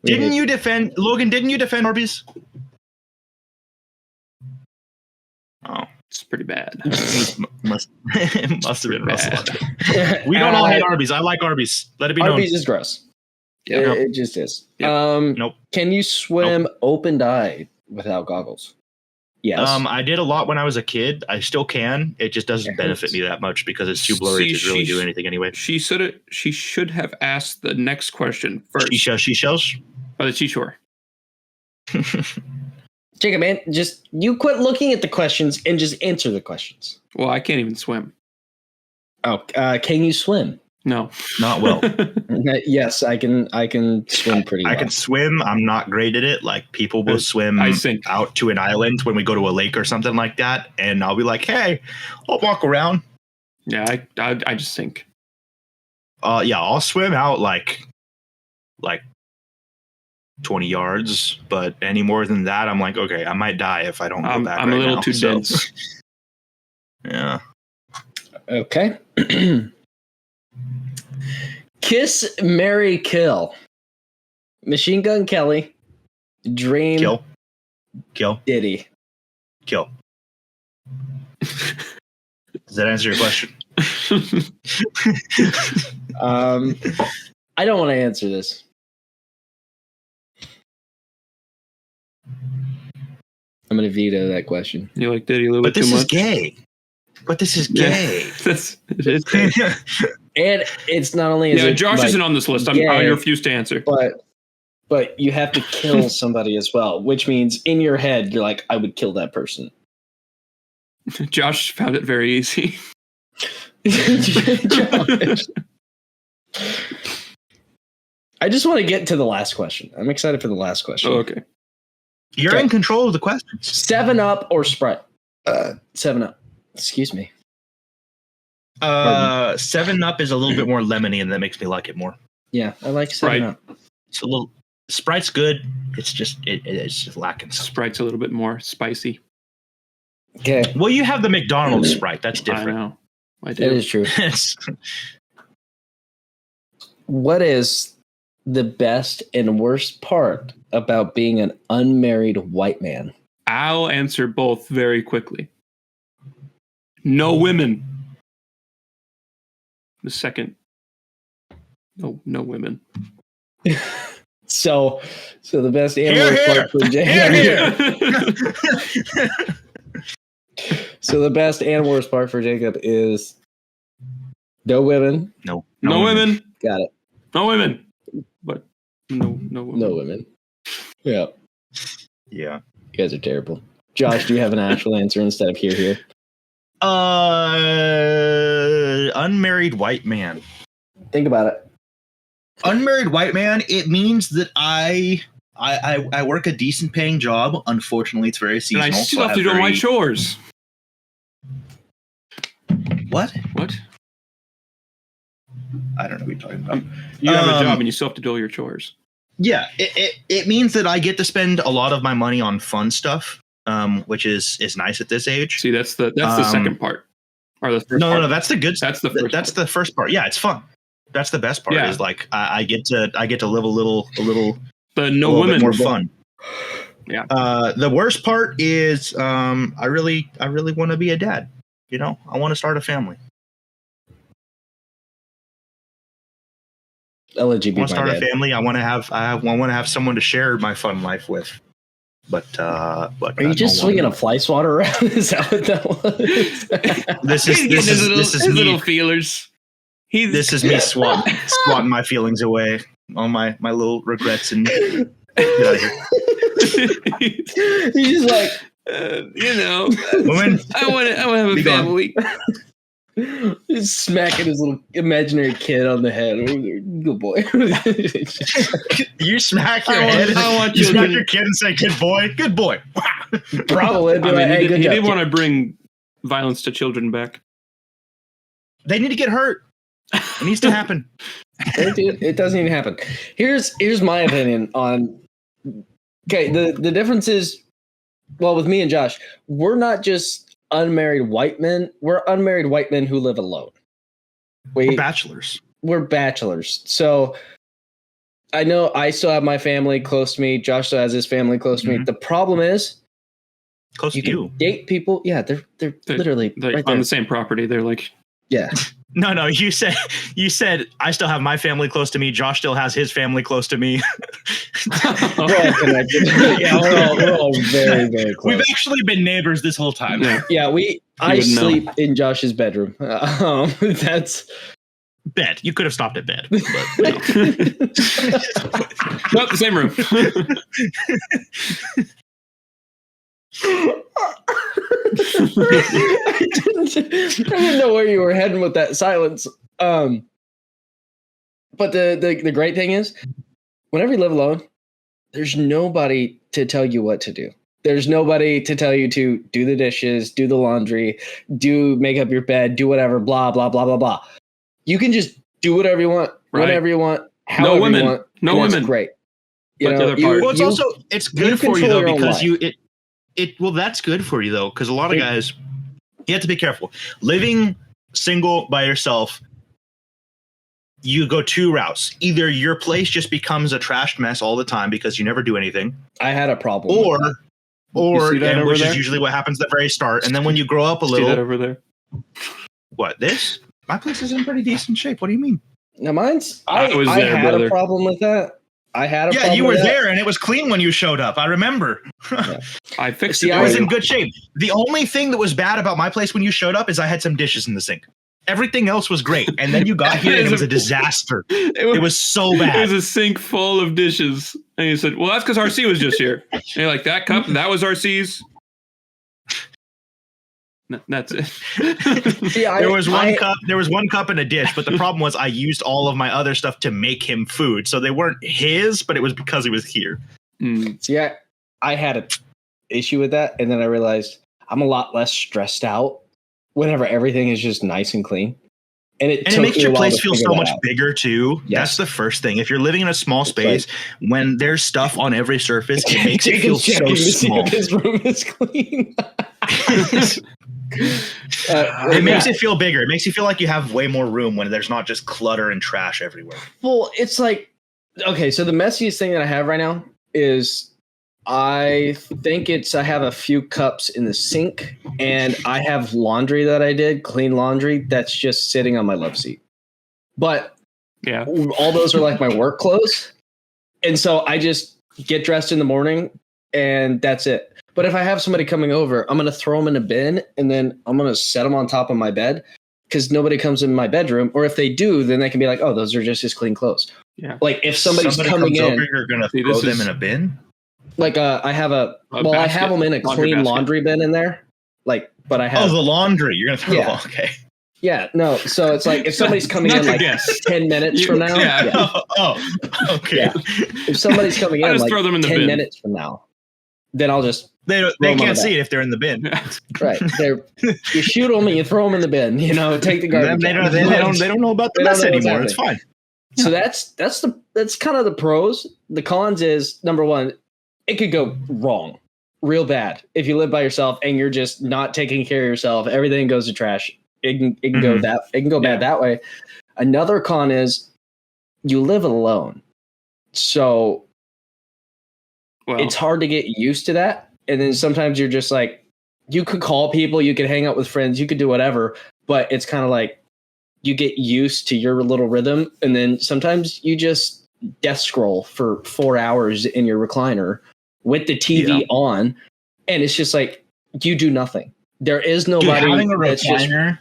We Didn't hate- you defend Logan? Didn't you defend Arby's? Oh, It's pretty bad. must have been Russell. Bad. We don't all hate Arby's. I like Arby's. Let it be known. Arby's is gross. Yeah. It just is. Yep. Nope. Can you swim open-eyed without goggles? Yes. I did a lot when I was a kid. I still can. It just doesn't It benefit hurts. me that much because it's too blurry See, to really she's- do anything anyway. She should have asked the next question first. She shells. By the seashore. Jacob, man, just you quit looking at the questions and just answer the questions. Well, I can't even swim. Oh, can you swim? No. Not well. Yes, I can swim pretty well. I can swim. I'm not great at it. Like people will swim I sink. out to an island when we go to a lake or something like that, and I'll be like, "Hey, I'll walk around." Yeah, I just sink. Yeah, I'll swim out like 20 yards, but any more than that, I'm like, okay, I might die if I don't go back. I'm a right little now, too so- dense. Yeah. Okay. Kiss, marry, kill. Machine Gun Kelly, Dream, Kill. Diddy. Kill. Does that answer your question? I don't want to answer this. I'm going to veto that question. You like Diddy a little But bit this too is much? gay. But this is Yeah. gay. It is gay. And it's not only is Yeah, it Josh like, isn't on this list. I gay, refuse to answer. but you have to kill somebody as well, which means in your head you're like, I would kill that person. Josh found it very easy. I just want to get to the last question. I'm excited for the last question. Oh, okay. You're in control of the questions. 7-Up or Sprite? 7-Up. Excuse me. 7-Up is a little bit more lemony, and that makes me like it more. Yeah, I like 7-Up. It's a little. Sprite's good. It's just it's just lacking. Sprite's a little bit more spicy. Okay. Well, you have the McDonald's Sprite. That's different. I know. I do. That is true. What is the best and worst part about being an unmarried white man? I'll answer both very quickly. No women. The second. No women. So the best and worst part for Jacob. So the best and worst part for Jacob is no women. No women. Got it. No women. But no women. No women. Yeah. Yeah. You guys are terrible. Josh, do you have an actual answer instead of here? Unmarried white man. Think about it. Unmarried white man, it means that I work a decent paying job. Unfortunately, it's very seasonal. And I still have to do my chores. What? I don't know what you're talking about. You have a job and you still have to do all your chores. Yeah, it means that I get to spend a lot of my money on fun stuff, which is nice at this age. See, that's the second part. Or the first part. No, that's the good. That's the first. That's the first part. Yeah, it's fun. That's the best part. Yeah. Is like I get to live a little. But no women. More fun. Yeah. The worst part is I really want to be a dad. You know, I want to start a family. I'll let you be I want to my start dad. a family. I want to have someone to share my fun life with. But are you just swinging a fly swatter around? Is that what that was? This is me. Little feelers. This is me swatting my feelings away, all my little regrets, and get out of here. He's just like, woman, I want to have a family. He's smacking his little imaginary kid on the head. Good boy. You smack your head. You smack your kid and say, "Good boy, good boy." Probably. He did want to bring violence to children back. They need to get hurt. It needs to happen. It doesn't even happen. Here's my opinion on. Okay, the difference is, well, with me and Josh, we're not just unmarried white men. We're unmarried white men who live alone. We're bachelors. We're bachelors. So I know I still have my family close to me. Josh still has his family close to me. The problem is, close to you. Date people. Yeah, they're literally right on the same property. They're like, yeah. No. You said I still have my family close to me. Josh still has his family close to me. We're all connected. Yeah, we're all very, very close. We've actually been neighbors this whole time. Yeah, I sleep in Josh's bedroom. That's bed. You could have stopped at bed. But, Not the same room. I didn't know where you were heading with that silence. But the great thing is, whenever you live alone, there's nobody to tell you what to do. There's nobody to tell you to do the dishes, do the laundry, make up your bed, do whatever, blah, blah, blah, blah, blah. You can just do whatever you want, whenever you want, however you want. No women. Great. It's good for you though, because that's good for you though, because a lot of guys, you have to be careful. Living single by yourself, you go two routes. Either your place just becomes a trashed mess all the time because you never do anything. I had a problem. Which is usually what happens at the very start. And then when you grow up a little. See that over there? What, this? My place is in pretty decent shape. What do you mean? Now mine's. I had a problem with that. Yeah, you were there, and it was clean when you showed up. I remember. Yeah. I fixed it. I was in good shape. The only thing that was bad about my place when you showed up is I had some dishes in the sink. Everything else was great, and then you got here, and it was a disaster. It was so bad. It was a sink full of dishes, and you said, "Well, that's because RC was just here." And you're like, "That cup, that was RC's." That's it. There was one cup. There was one cup and a dish, but the problem was I used all of my other stuff to make him food, so they weren't his, but it was because he was here. See, I had an issue with that, and then I realized I'm a lot less stressed out whenever everything is just nice and clean. And it makes your place feel so much bigger too. Yes. That's the first thing. If you're living in a small space, when there's stuff on every surface, it makes it feel so small. His room is clean. It makes it feel bigger. It makes you feel like you have way more room when there's not just clutter and trash everywhere. Well, it's like, okay, so the messiest thing that I have right now is I have a few cups in the sink, and I have laundry that I did, clean laundry, that's just sitting on my love seat. But yeah, all those are like my work clothes. And so I just get dressed in the morning and that's it. But if I have somebody coming over, I'm going to throw them in a bin, and then I'm going to set them on top of my bed because nobody comes in my bedroom. Or if they do, then they can be like, oh, those are just his clean clothes. Yeah. Like if somebody coming in, over, you're going to throw them in a bin? Like I have I have them in a clean laundry bin in there. Like, but I have the laundry. You're going to throw them. Okay. Yeah, no. So it's like if somebody's coming in like 10 minutes from now. Yeah. Okay. Yeah. If somebody's coming in like 10 minutes from now, then I'll just they can't see it if they're in the bin. Right. You shoot them and you throw them in the bin. You know, take the garbage. They don't know about the mess anymore. It's fine. So that's kind of the pros. The cons is, number one, it could go wrong real bad if you live by yourself and you're just not taking care of yourself. Everything goes to trash. It can go bad that way. Another con is you live alone, so it's hard to get used to that. And then sometimes you're just like, you could call people, you could hang out with friends, you could do whatever, but it's kind of like you get used to your little rhythm, and then sometimes you just death scroll for 4 hours in your recliner with the TV on, and it's just like you do nothing. There is nobody. Dude, having a recliner.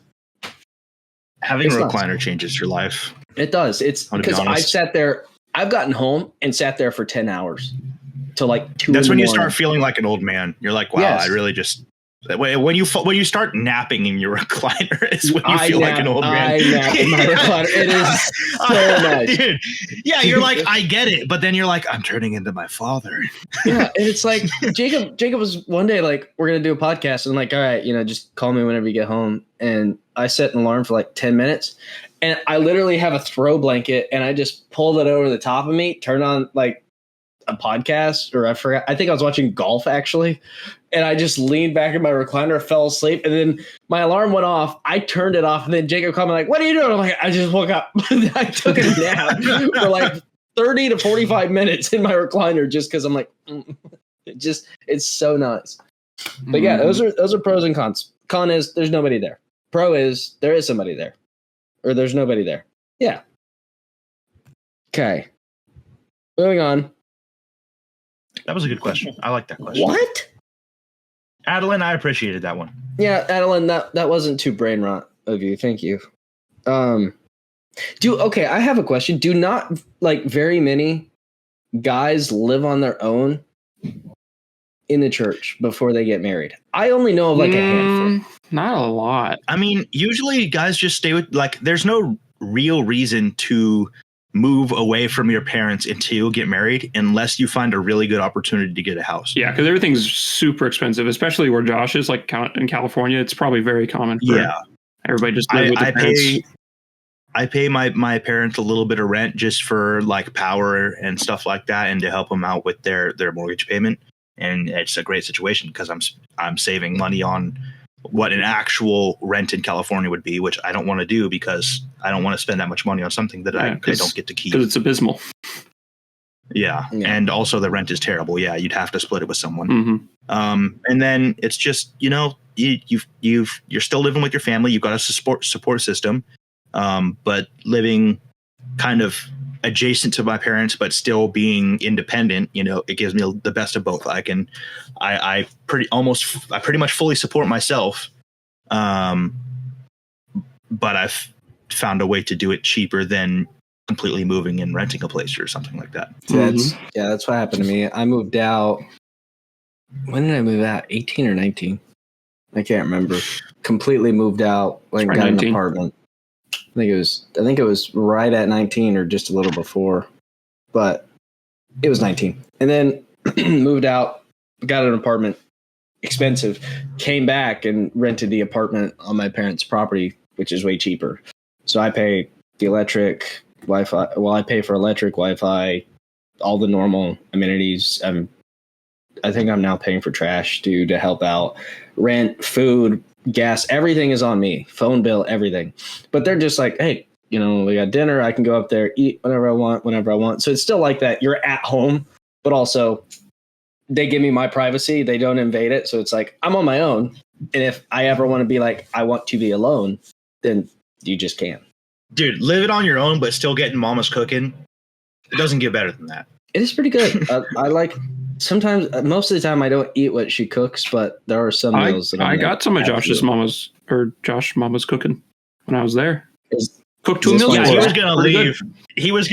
Having a recliner changes your life. It does. It's because I've gotten home and sat there for 10 hours till like 2. That's when you start feeling like an old man. You're like, wow, I really just. When you start napping in your recliner is when you feel like an old man. I nap in my recliner. It is so nice. Dude. Yeah, you're like, I get it. But then you're like, I'm turning into my father. Yeah, and it's like, Jacob was one day like, we're going to do a podcast. And like, all right, just call me whenever you get home. And I set an alarm for like 10 minutes. And I literally have a throw blanket, and I just pulled it over the top of me, turned on like a podcast, or I forgot. I think I was watching golf actually. And I just leaned back in my recliner, fell asleep, and then my alarm went off. I turned it off, and then Jacob called me like, "What are you doing?" I'm like, "I just woke up." I took a nap for like 30 to 45 minutes in my recliner just because I'm like, it's so nice. But yeah, those are pros and cons. Con is there's nobody there. Pro is there is somebody there, or there's nobody there. Yeah. Okay. Moving on. That was a good question. I like that question. What? Adeline, I appreciated that one. Yeah, Adeline, that wasn't too brain rot of you. Thank you. I have a question. Do not like very many guys live on their own in the church before they get married? I only know of like a handful. Not a lot. I mean, usually guys just stay with there's no real reason to move away from your parents until you get married unless you find a really good opportunity to get a house. Yeah, because everything's super expensive, especially where Josh is, like in California. It's probably very common for everybody just live with their parents. I pay my parents a little bit of rent just for like power and stuff like that, and to help them out with their mortgage payment. And it's a great situation because I'm saving money on what an actual rent in California would be, which I don't want to do because I don't want to spend that much money on something that I don't get to keep. Because it's abysmal. Yeah. And also the rent is terrible. Yeah, you'd have to split it with someone. Mm-hmm. And then it's just, you're still living with your family. You've got a support system, but living kind of adjacent to my parents, but still being independent. It gives me the best of both. I pretty much fully support myself. But I've found a way to do it cheaper than completely moving and renting a place or something like that. That's what happened to me. I moved out. When did I move out? 18 or 19? I can't remember. Completely moved out, like got 19. An apartment. I think it was right at 19 or just a little before, but it was 19. And then moved out, got an apartment, expensive, came back and rented the apartment on my parents' property, which is way cheaper. So I pay the electric, Wi-Fi. Well, I pay for electric, Wi-Fi, all the normal amenities. I think I'm now paying for trash to help out. Rent, food, gas, everything is on me. Phone bill, everything. But they're just like, hey, we got dinner. I can go up there, eat whenever I want. So it's still like that. You're at home, but also they give me my privacy. They don't invade it. So it's like I'm on my own. And if I ever want to be like, I want to be alone, then you just can't. Dude, live it on your own, but still getting mama's cooking. It doesn't get better than that. It is pretty good. I like sometimes, most of the time I don't eat what she cooks, but there are some meals that I got some of Josh's mama's cooking when I was there. Cooked 2 meals. Yeah, he was gonna leave. He was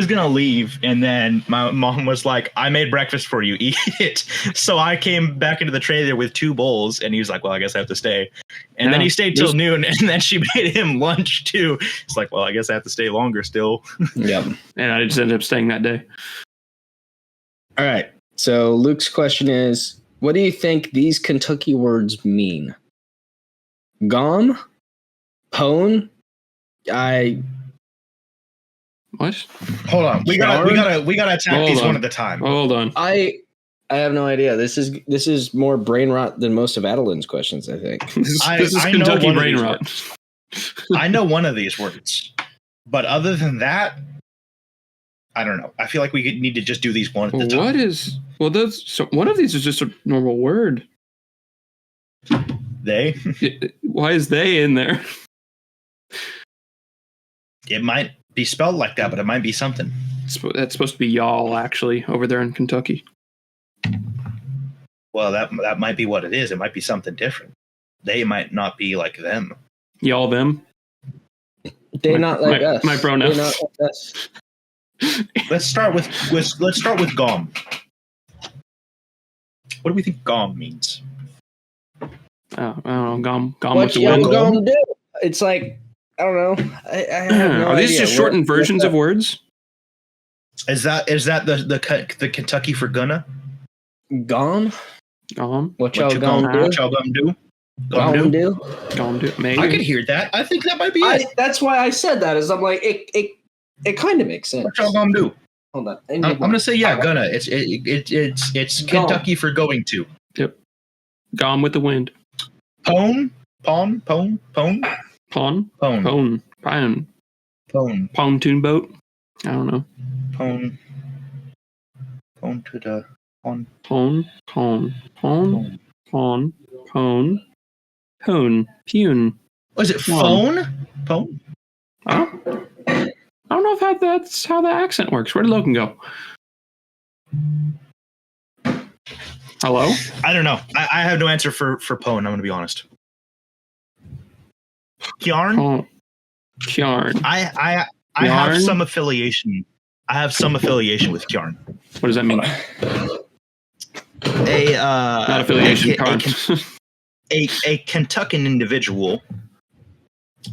gonna leave, and then my mom was like, "I made breakfast for you. Eat it." So I came back into the trailer with 2 bowls, and he was like, "Well, I guess I have to stay." And then he stayed till noon, and then she made him lunch too. It's like, "Well, I guess I have to stay longer still." Yep. And I just ended up staying that day. All right. So Luke's question is, what do you think these Kentucky words mean? Gom? Pone? What? Hold on. We gotta attack these one at a time. Hold on. I have no idea. This is more brain rot than most of Adeline's questions, I think. This is Kentucky brain rot. I know one of these words, but other than that, I don't know. I feel like we need to just do these one at a time. One of these is just a normal word. They? Why is they in there? It might be spelled like that, but it might be something. That's supposed to be y'all, actually, over there in Kentucky. Well, that might be what it is. It might be something different. They might not be like them. Y'all, them. They're not like us. My pronouns. They're not like us. Let's start with gom. What do we think gom means? Oh, I don't know. Gom what with the wind. Gom do? It's like, I don't know. I have no Are these idea. just shortened versions of words? Is that the Kentucky for gonna? Gom? What y'all gonna do? What y'all gonna do? Gonna do? Maybe. I could hear that. I think that might be it. That's why I said that. Is I'm like it kind of makes sense. What y'all gonna do? Hold on. I'm gonna say gonna. It's Kentucky for going to. Yep. Gone with the wind. Pone. Pontoon boat. I don't know. Pone to the pone. Pune. Was it phone? Pone? Oh. I don't know if that's how the accent works. Where did Logan go? Hello? I don't know. I have no answer for pone. I'm going to be honest. Kjarn? Kjarn. I have some affiliation. I have some affiliation with Kjarn. What does that mean? Not affiliation. A Kentuckian individual,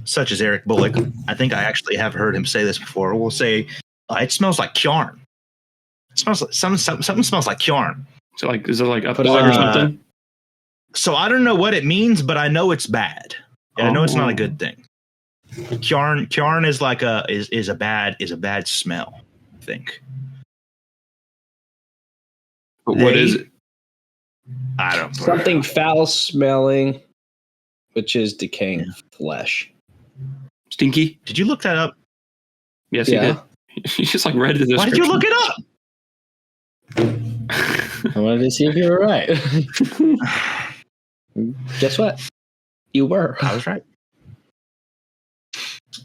such as Eric Bullock, I think I actually have heard him say this before, will say, it smells like Kjarn. It smells like something smells like Kjarn. So like, is it like a plug or something? So I don't know what it means, but I know it's bad. I know it's not a good thing. Kjarn is like is a bad smell, I think. But what is it? I don't know. Something foul smelling, which is decaying flesh. Stinky? Did you look that up? Yes, he did. He just like read the description. Why did you look it up? I wanted to see if you were right. Guess what? You were. I was right.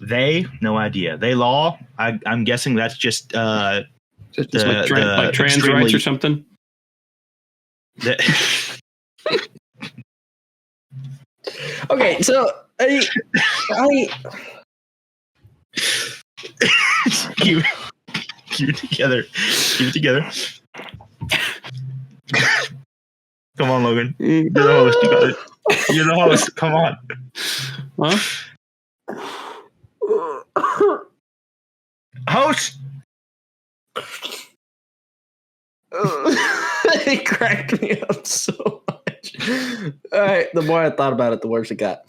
They, no idea. They law. I'm guessing that's just like trans rights or something. Okay, so I keep it together. Keep it together. Come on, Logan. You're the host. You got it. You're the host. Come on. Huh? Host. It cracked me up so much. All right, the more I thought about it, the worse it got.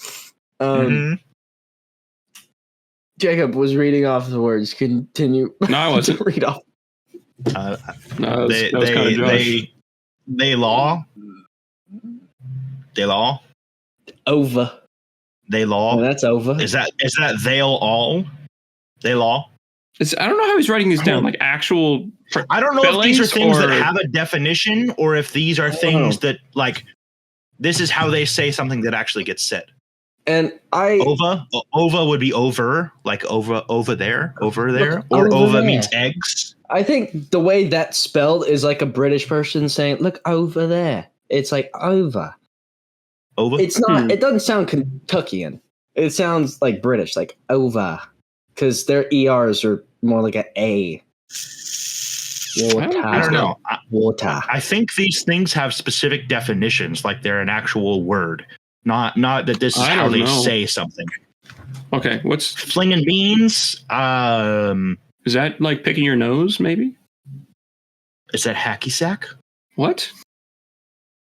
Jacob was reading off the words. Continue. No, I wasn't. To read off. No, that was kind of Josh. They law. They law. Over. They law. Oh, that's over. Is that they'll all? They law. I don't know how he's writing these down. Like actual. I don't know if these are things that have a definition, or if these are things that like. This is how they say something that actually gets said. And ova would be over, like over there, or ova there means eggs. I think the way that's spelled is like a British person saying, "Look over there." It's like over. Over. It's not. It doesn't sound Kentuckian. It sounds like British, like over, because their ERs are more like an A. Water. I don't know. Water. I think these things have specific definitions, like they're an actual word, not that this is how they say something. Okay, what's flinging beans? Is that like picking your nose? Maybe. Is that hacky sack? What?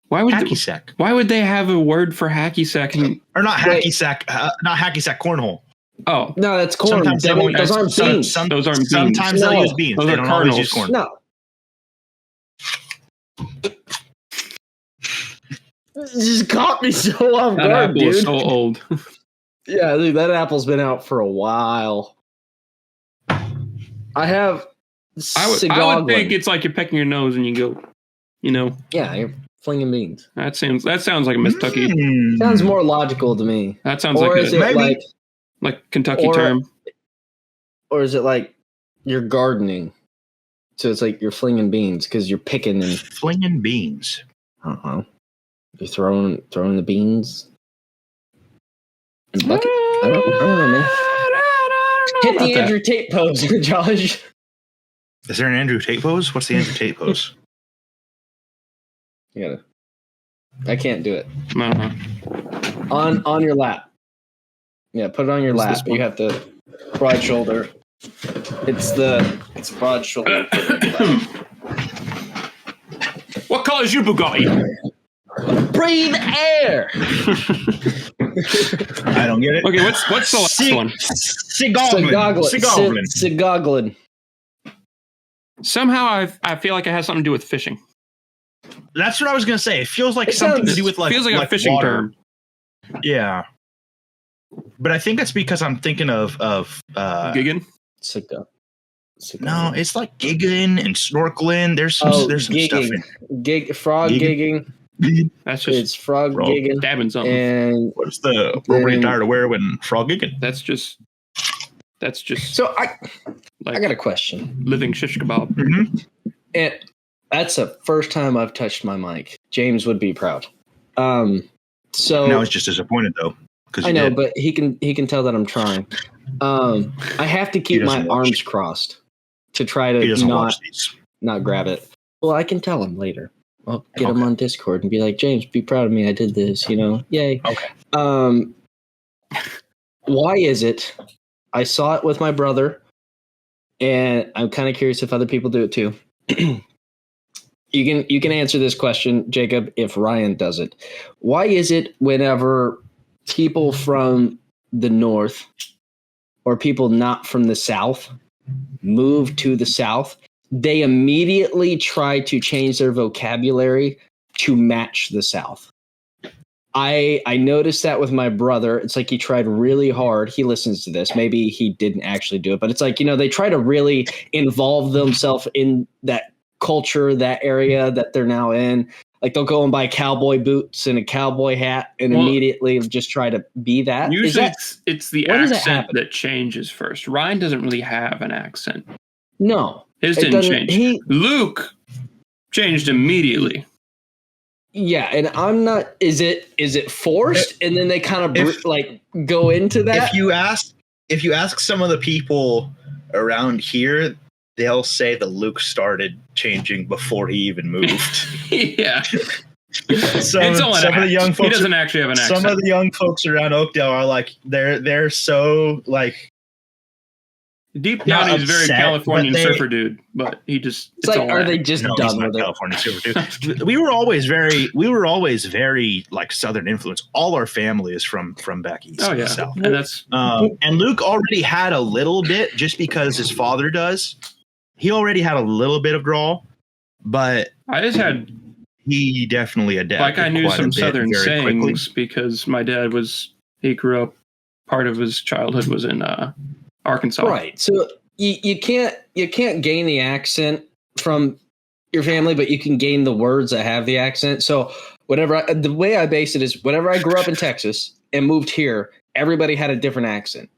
Why would hacky sack? Why would they have a word for hacky sack? Or not hacky sack? Not hacky sack. Cornhole. Oh no, that's corn. Sometimes those aren't beans. Those aren't beans. Sometimes they'll use beans. Those they are don't kernels. always use corn. No. Just caught me so off guard, apple dude. Is so old. Yeah, dude, that apple's been out for a while. I would think it's like you're pecking your nose and you go, Yeah, you're flinging beans. That sounds like a Miss Tucky. Sounds more logical to me. That sounds or like is it like Kentucky term. Or is it like you're gardening? So it's like you're flinging beans because you're picking and flinging beans. You're throwing the beans. In bucket. I don't know, man. Hit the Andrew Tate pose, Josh. Is there an Andrew Tate pose? What's the Andrew Tate pose? I can't do it. Uh-huh. On your lap. Yeah, put it on your lap. You have to broad shoulder. It's broad shoulder. What color is your Bugatti? Breathe air. I don't get it. Okay, what's the last one? Sigoglin. Somehow I feel like it has something to do with fishing. That's what I was gonna say. It feels like something to do with feels like a fishing water. term. Yeah, but I think that's because I'm thinking of gigging. No, it's like gigging and snorkeling. There's some gigging. Stuff in frog gigging. That's just it's frog gigging. Dabbing something. And what's the appropriate attire to wear when frog gigging? That's just. So I got a question. Living shish kebab. Mm-hmm. And that's the first time I've touched my mic. James would be proud. So now he's just disappointed though. I know, but he can tell that I'm trying. I have to keep my arms crossed to try to not grab it. Well, I can tell him later. I'll get him on Discord and be like, James, be proud of me. I did this, Yay. Okay. Why is it? I saw it with my brother, and I'm kind of curious if other people do it too. You can answer this question, Jacob, if Ryan does it. Why is it whenever people from the north or people not from the south move to the south, they immediately try to change their vocabulary to match the south? I noticed that with my brother. It's like he tried really hard. He listens to this. Maybe he didn't actually do it, but it's like, they try to really involve themselves in that culture, that area that they're now in. Like they'll go and buy cowboy boots and a cowboy hat and immediately just try to be that. Usually it's the accent that changes first. Ryan doesn't really have an accent. No. His didn't change. Luke changed immediately. Yeah, and I'm not. Is it forced? And then they kind of go into that. If you ask some of the people around here, they'll say that Luke started changing before he even moved. Yeah, Some of the young folks. He doesn't actually have an accent. Some of the young folks around Oakdale are like they're so like. Deep down, he's very Californian surfer dude, but he just. It's like, are they just done with it? California surfer dude. We were always very like Southern influence. All our family is from back east. Oh yeah, South. and that's. And Luke already had a little bit, just because his father does. He already had a little bit of drawl, but I just had. He definitely adapted. Like I knew some Southern sayings quickly. because my dad he grew up. Part of his childhood was in. Arkansas. Right. So you can't gain the accent from your family, but you can gain the words that have the accent. So the way I base it is whenever I grew up in Texas and moved here, everybody had a different accent.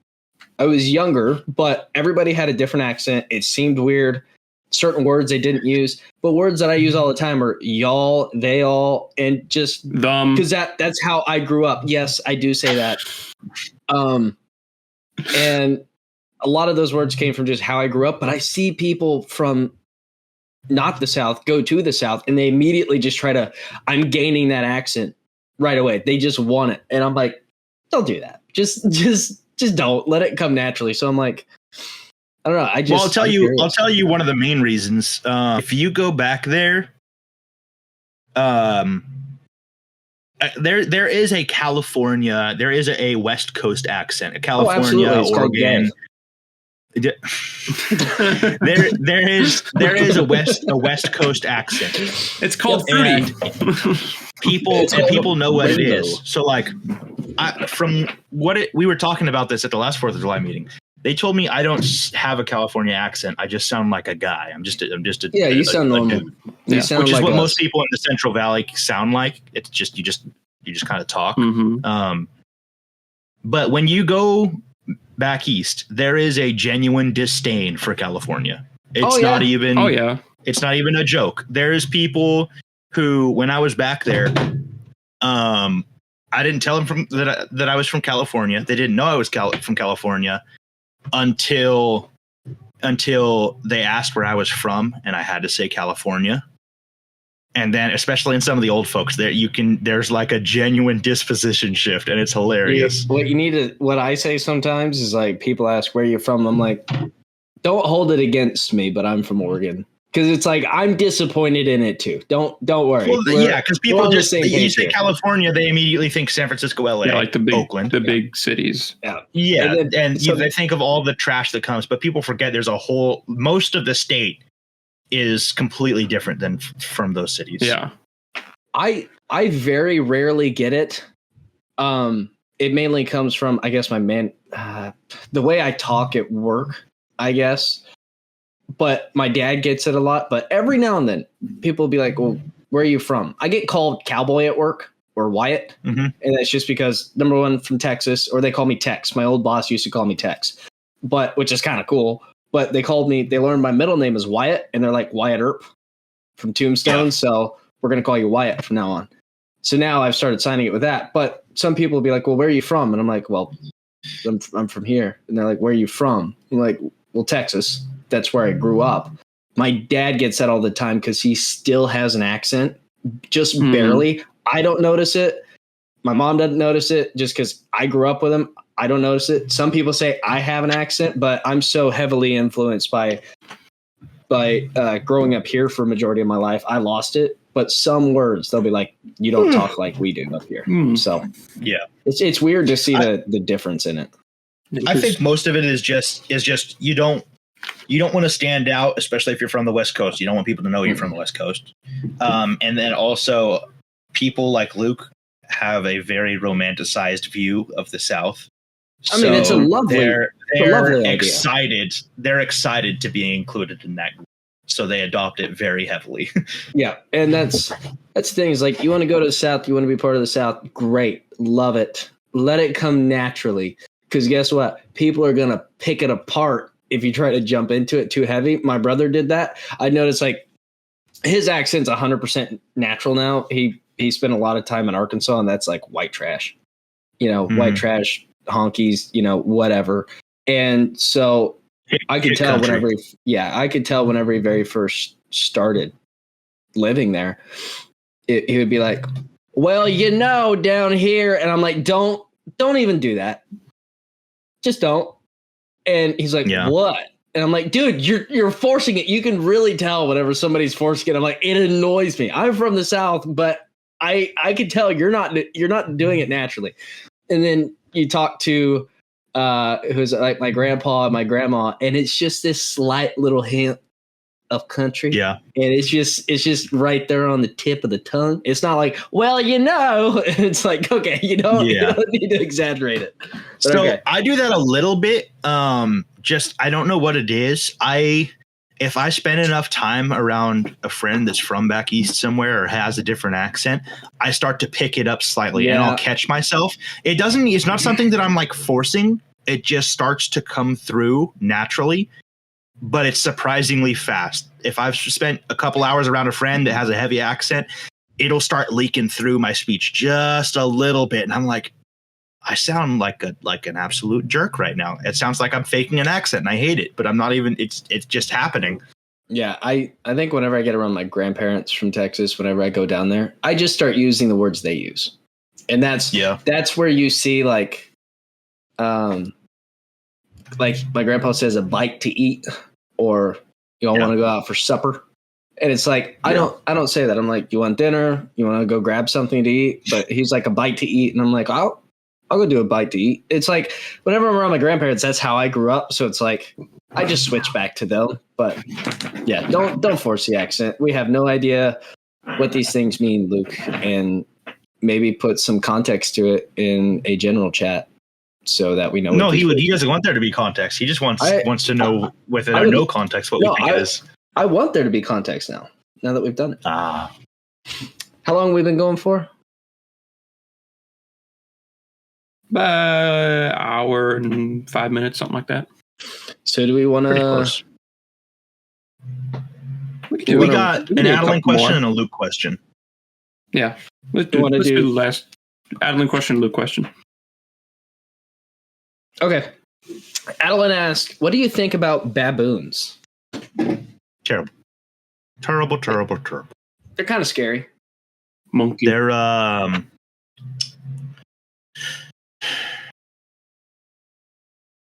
I was younger, but everybody had a different accent. It seemed weird. Certain words they didn't use, but words that I use all the time are y'all, they all, and just them. Because that's how I grew up. Yes, I do say that. And a lot of those words came from just how I grew up, but I see people from not the South go to the South and they immediately just I'm gaining that accent right away. They just want it. And I'm like, don't do that. Just don't let it come naturally. So I'm like, I don't know. I'll tell you one of the main reasons. If you go back there, there is a California, there is a West Coast accent, a California, Oregon. There is a West Coast accent. It's called fruity. People know what it is. So like, we were talking about this at the last 4th of July meeting. They told me I don't have a California accent. I just sound like a guy. I'm just a you sound normal. You sound which is like what most people in the Central Valley sound like. It's just you just kind of talk. Mm-hmm. But when you go back east, there is a genuine disdain for California. It's not even. Oh yeah. It's not even a joke. There's people who, when I was back there, I didn't tell them that I was from California. They didn't know I was from California until they asked where I was from, and I had to say California. And then, especially in some of the old folks, there's like a genuine disposition shift, and it's hilarious. What I say sometimes is like, people ask where you're from. I'm like, don't hold it against me, but I'm from Oregon. Because it's like, I'm disappointed in it too. Don't worry. Well, because people just, you say California, they immediately think San Francisco, LA, like the big, Oakland, the big cities. Yeah. And they think of all the trash that comes, but people forget there's most of the state is completely different than from those cities. Yeah. I very rarely get it. It mainly comes from, I guess, the way I talk at work, I guess. But my dad gets it a lot. But every now and then, people will be like, well, where are you from? I get called Cowboy at work or Wyatt. Mm-hmm. And that's just because, number one, from Texas, or they call me Tex. My old boss used to call me Tex, which is kind of cool. But they learned my middle name is Wyatt, and they're like Wyatt Earp from Tombstone. Yeah. So we're going to call you Wyatt from now on. So now I've started signing it with that. But some people will be like, well, where are you from? And I'm like, well, I'm from here. And they're like, where are you from? I'm like, well, Texas. That's where I grew up. My dad gets that all the time because he still has an accent, just barely. I don't notice it. My mom doesn't notice it just because I grew up with him. I don't notice it. Some people say I have an accent, but I'm so heavily influenced by growing up here for a majority of my life. I lost it. But some words, they'll be like, you don't talk like we do up here. So yeah, it's weird to see the difference in it. I think most of it is just you don't want to stand out, especially if you're from the West Coast. You don't want people to know you're from the West Coast. And then also people like Luke have a very romanticized view of the South. I mean, it's a lovely, they're excited. Idea. They're excited to be included in that group. So they adopt it very heavily. Yeah. And that's things like, you want to go to the South, you want to be part of the South. Great. Love it. Let it come naturally. Because guess what? People are going to pick it apart if you try to jump into it too heavy. My brother did that. I noticed like his accent's 100% natural now. He spent a lot of time in Arkansas, and that's like white trash, white trash, honkies, whatever. And so I could tell whenever he very first started living there. he would be like, well, down here. And I'm like, don't even do that. Just don't. And he's like, what? And I'm like, dude, you're forcing it. You can really tell whenever somebody's forcing it. I'm like, it annoys me. I'm from the South, but I can tell you're not doing it naturally. And then you talk to who's like my grandpa and my grandma, and it's just this slight little hint of country. Yeah. And it's just right there on the tip of the tongue. It's not like, well, it's like, okay, you don't need to exaggerate it. But so okay. I do that a little bit. Just, I don't know what it is. If I spend enough time around a friend that's from back east somewhere or has a different accent, I start to pick it up slightly and I'll catch myself. It's not something that I'm like forcing. It just starts to come through naturally. But it's surprisingly fast. If I've spent a couple hours around a friend that has a heavy accent, it'll start leaking through my speech just a little bit. And I'm like, I sound like an absolute jerk right now. It sounds like I'm faking an accent and I hate it, but I'm not even, it's just happening. Yeah. I think whenever I get around my grandparents from Texas, whenever I go down there, I just start using the words they use. And that's where you see like my grandpa says a bite to eat. Or want to go out for supper, and it's like I don't say that. I'm like, you want dinner? You want to go grab something to eat? But he's like a bite to eat, and I'm like, I'll go do a bite to eat. It's like whenever I'm around my grandparents, that's how I grew up. So it's like I just switch back to them. But yeah, don't force the accent. We have no idea what these things mean, Luke, and maybe put some context to it in a general chat. So that we know. No, he doesn't want there to be context. He just wants to know with it or no context what we think it is. I want there to be context now that we've done it. How long have we been going for? Hour and 5 minutes, something like that. So do we want to? We got an Adeline question and a Luke question. Yeah, let's do the last Adeline question, Luke question. Okay. Adeline asked, what do you think about baboons? Terrible. They're kind of scary. Monkey. They're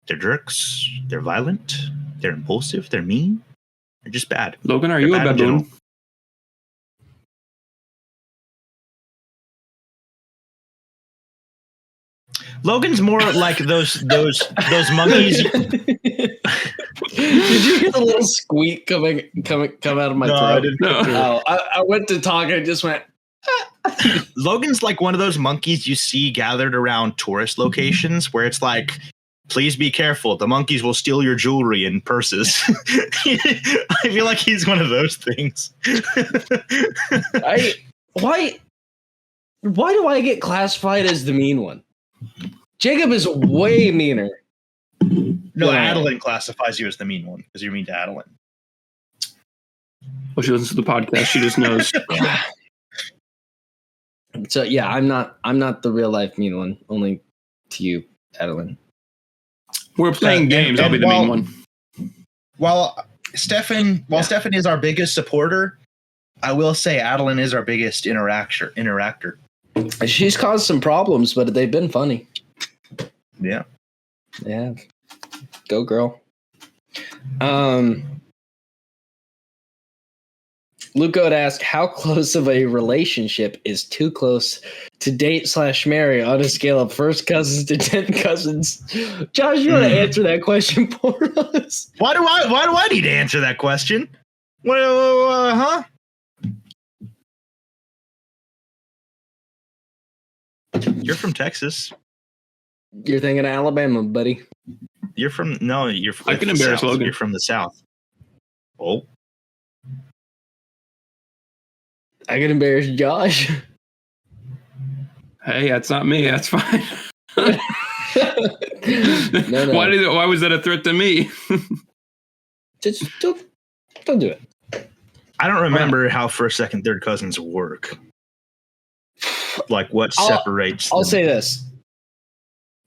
jerks. They're violent. They're impulsive. They're mean. They're just bad. Logan, are you a baboon? Logan's more like those monkeys. Did you hear the little squeak come out of my throat? I didn't. No. I went to talk and it just went. Logan's like one of those monkeys you see gathered around tourist locations where it's like, please be careful. The monkeys will steal your jewelry and purses. I feel like he's one of those things. Why do I get classified as the mean one? Jacob is way meaner. No, Adeline classifies you as the mean one because you're mean to Adeline. Well, she listens to the podcast. She just knows. So yeah, I'm not the real life mean one. Only to you, Adeline. We're playing games. I'll be the mean one. While Stefan is our biggest supporter, I will say Adeline is our biggest interactor. She's caused some problems, but they've been funny. Yeah. Yeah. Go girl. Luke would ask, how close of a relationship is too close to date/marry on a scale of first cousins to 10 cousins? Josh, you want to answer that question for us? Why do I need to answer that question? Well, huh? You're from Texas. You're thinking of Alabama, buddy. You're from I can embarrass South. Logan. You're from the South. Oh. I can embarrass Josh. Hey, that's not me. That's fine. No. Why was that a threat to me? Just don't do it. I don't remember how first, second, third cousins work. Like what separates them. I'll say this.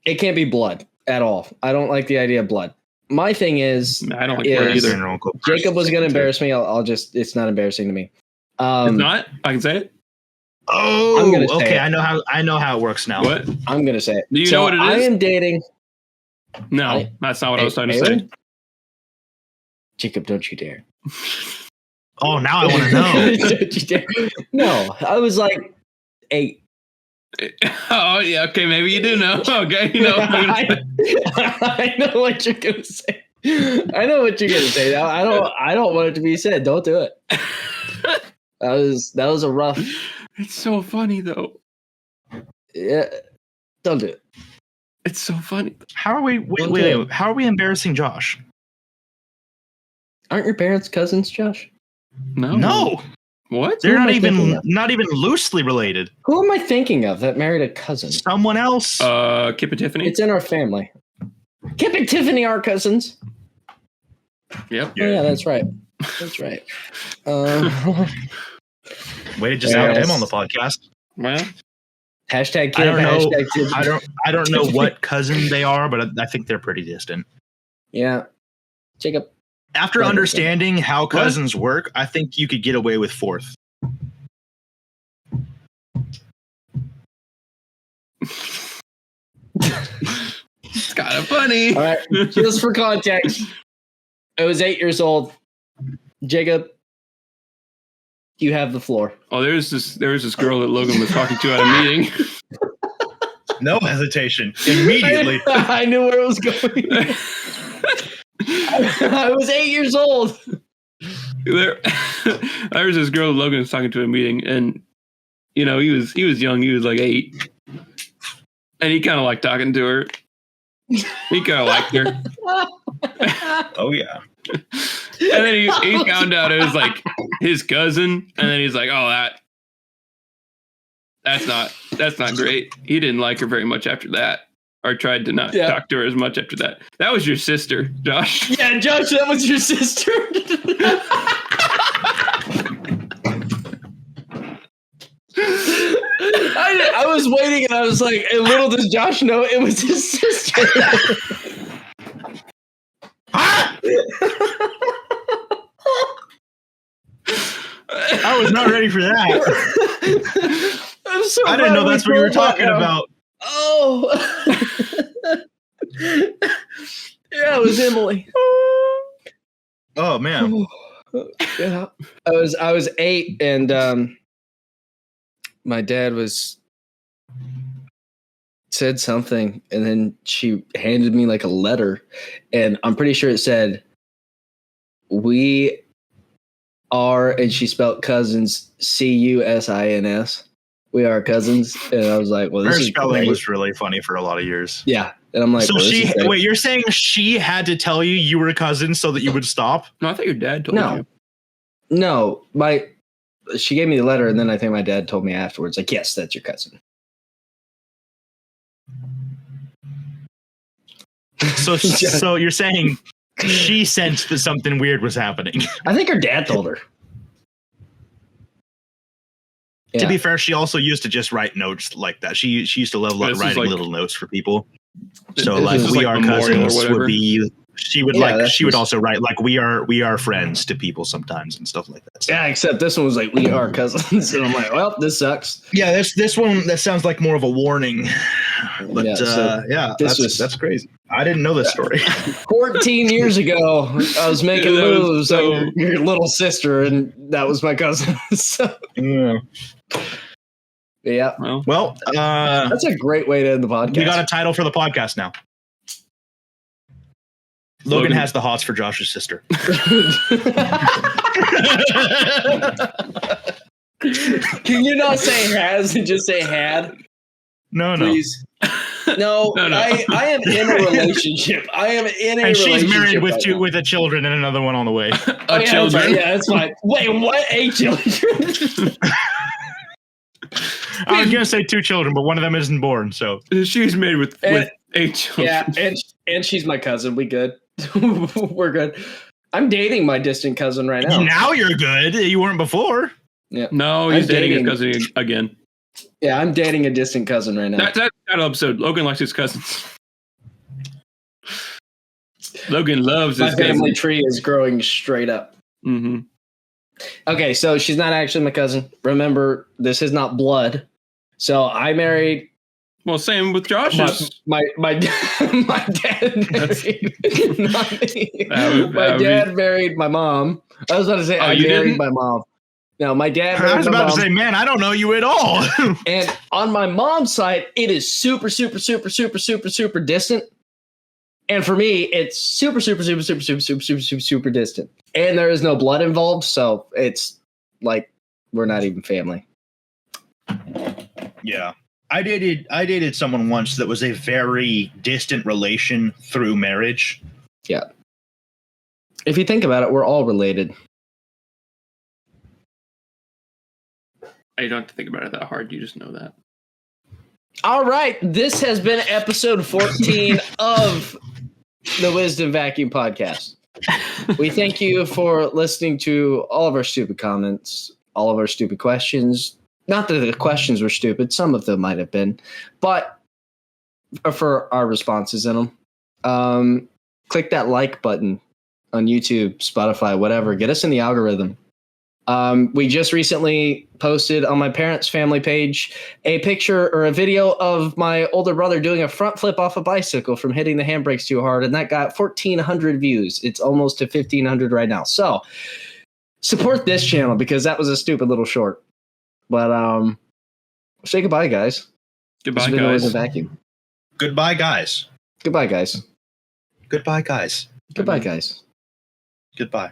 It can't be blood at all. I don't like the idea of blood. My thing is, I don't like blood either. Jacob was going to embarrass me. I'll just, it's not embarrassing to me. It's not? I can say it? Oh, I'm gonna say okay. it. I know how it works now. What? I'm gonna say it. Do you know what it is? I am dating. No, that's not what I was trying to say. Jacob, don't you dare. Oh, now I want to know. Don't you dare. No, I was like 8. Oh yeah, okay, maybe you do know. Okay, you know. I know what you're gonna say. I know what you're gonna say. I don't want it to be said. Don't do it. That was a rough. It's so funny though. Yeah, don't do it. It's so funny. How are we? Wait. How are we embarrassing Josh? Aren't your parents cousins, Josh? No. What? They're not even loosely related. Who am I thinking of that married a cousin? Someone else. Kip and Tiffany. It's in our family. Kip and Tiffany are cousins. Yep. Oh, yeah, that's right. That's right. Way to just have him on the podcast. Well, hashtag Kip. I don't know. Hashtag Tiffany. I don't know what cousin they are, but I think they're pretty distant. Yeah, Jacob. After understanding how cousins work, I think you could get away with 4th. it's kind of funny. All right, just for context, I was 8 years old. Jacob, you have the floor. Oh, there was this girl that Logan was talking to at a meeting. No hesitation. Immediately. I knew where it was going. I was 8 years old. There was this girl that Logan was talking to at a meeting, and you know he was young. He was like 8, and he kind of liked talking to her. He kind of liked her. Oh yeah. And then he found out it was like his cousin, and then he's like, "Oh, that's not great." He didn't like her very much after that, or tried to not talk to her as much after that. That was your sister, Josh. Yeah, Josh, that was your sister. I was waiting, and I was like, and little does Josh know it was his sister. I was not ready for that. I'm so I didn't know that's what you were talking about. Oh. Yeah, it was Emily. Oh man. Yeah. I was 8, and my dad said something, and then she handed me like a letter, and I'm pretty sure it said, "We are," and she spelled cousins, CUSINS. We are cousins. And I was like, well, this her is spelling great. was really funny for a lot of years. Yeah. And I'm like, so well, wait, you're saying she had to tell you were cousins so that you would stop? No, I thought your dad told you. No, she gave me the letter, and then I think my dad told me afterwards, like, yes, that's your cousin. So you're saying she sensed that something weird was happening. I think her dad told her. Yeah. To be fair, she also used to just write notes like that. She used to love writing little notes for people. So like we are cousins would be. She would also write like we are friends to people sometimes and stuff like that. So. Yeah, except this one was like we are cousins, and I'm like, well, this sucks. Yeah, this one that sounds like more of a warning. But that's crazy. I didn't know this story. 14 years ago, I was making moves on your little sister, and that was my cousin. So yeah. Well, that's a great way to end the podcast. We got a title for the podcast now. Logan has the hots for Josh's sister. Can you not say has and just say had? No. Please. No. I am in a relationship. And she's married with a children and another one on the way. Children? Yeah, that's fine. Wait, what? A children? I was going to say 2 children, but one of them isn't born, so. She's married with 8 children. Yeah, and she's my cousin. We good. We're good. I'm dating my distant cousin right now. Now you're good. You weren't before. Yeah. No, he's dating his cousin again. Yeah, I'm dating a distant cousin right now. That's that episode. Logan likes his cousins. Logan loves his My family tree is growing straight up. Mm-hmm. Okay, so she's not actually my cousin. Remember, this is not blood. So I married. Well, same with Josh's. My dad married. Not me. My dad married my mom. I was about to say I married my mom. No, my dad. I was about to say, man, I don't know you at all. And on my mom's side, it is super, super, super, super, super, super distant. And for me, it's super, super, super, super, super, super, super, super, super distant. And there is no blood involved, so it's like we're not even family. Yeah. I dated someone once that was a very distant relation through marriage. Yeah. If you think about it, we're all related. You don't have to think about it that hard. You just know that. All right. This has been episode 14 of the Wisdom Vacuum Podcast. We thank you for listening to all of our stupid comments, all of our stupid questions. Not that the questions were stupid. Some of them might have been. But for our responses in them, click that like button on YouTube, Spotify, whatever. Get us in the algorithm. We just recently posted on my parents' family page a picture or a video of my older brother doing a front flip off a bicycle from hitting the handbrakes too hard, and that got 1,400 views. It's almost to 1,500 right now. So support this channel because that was a stupid little short. But say goodbye, guys. Goodbye, guys. Vacuum. Goodbye, guys. Goodbye, guys. Goodbye, guys. Goodbye, guys. Goodbye.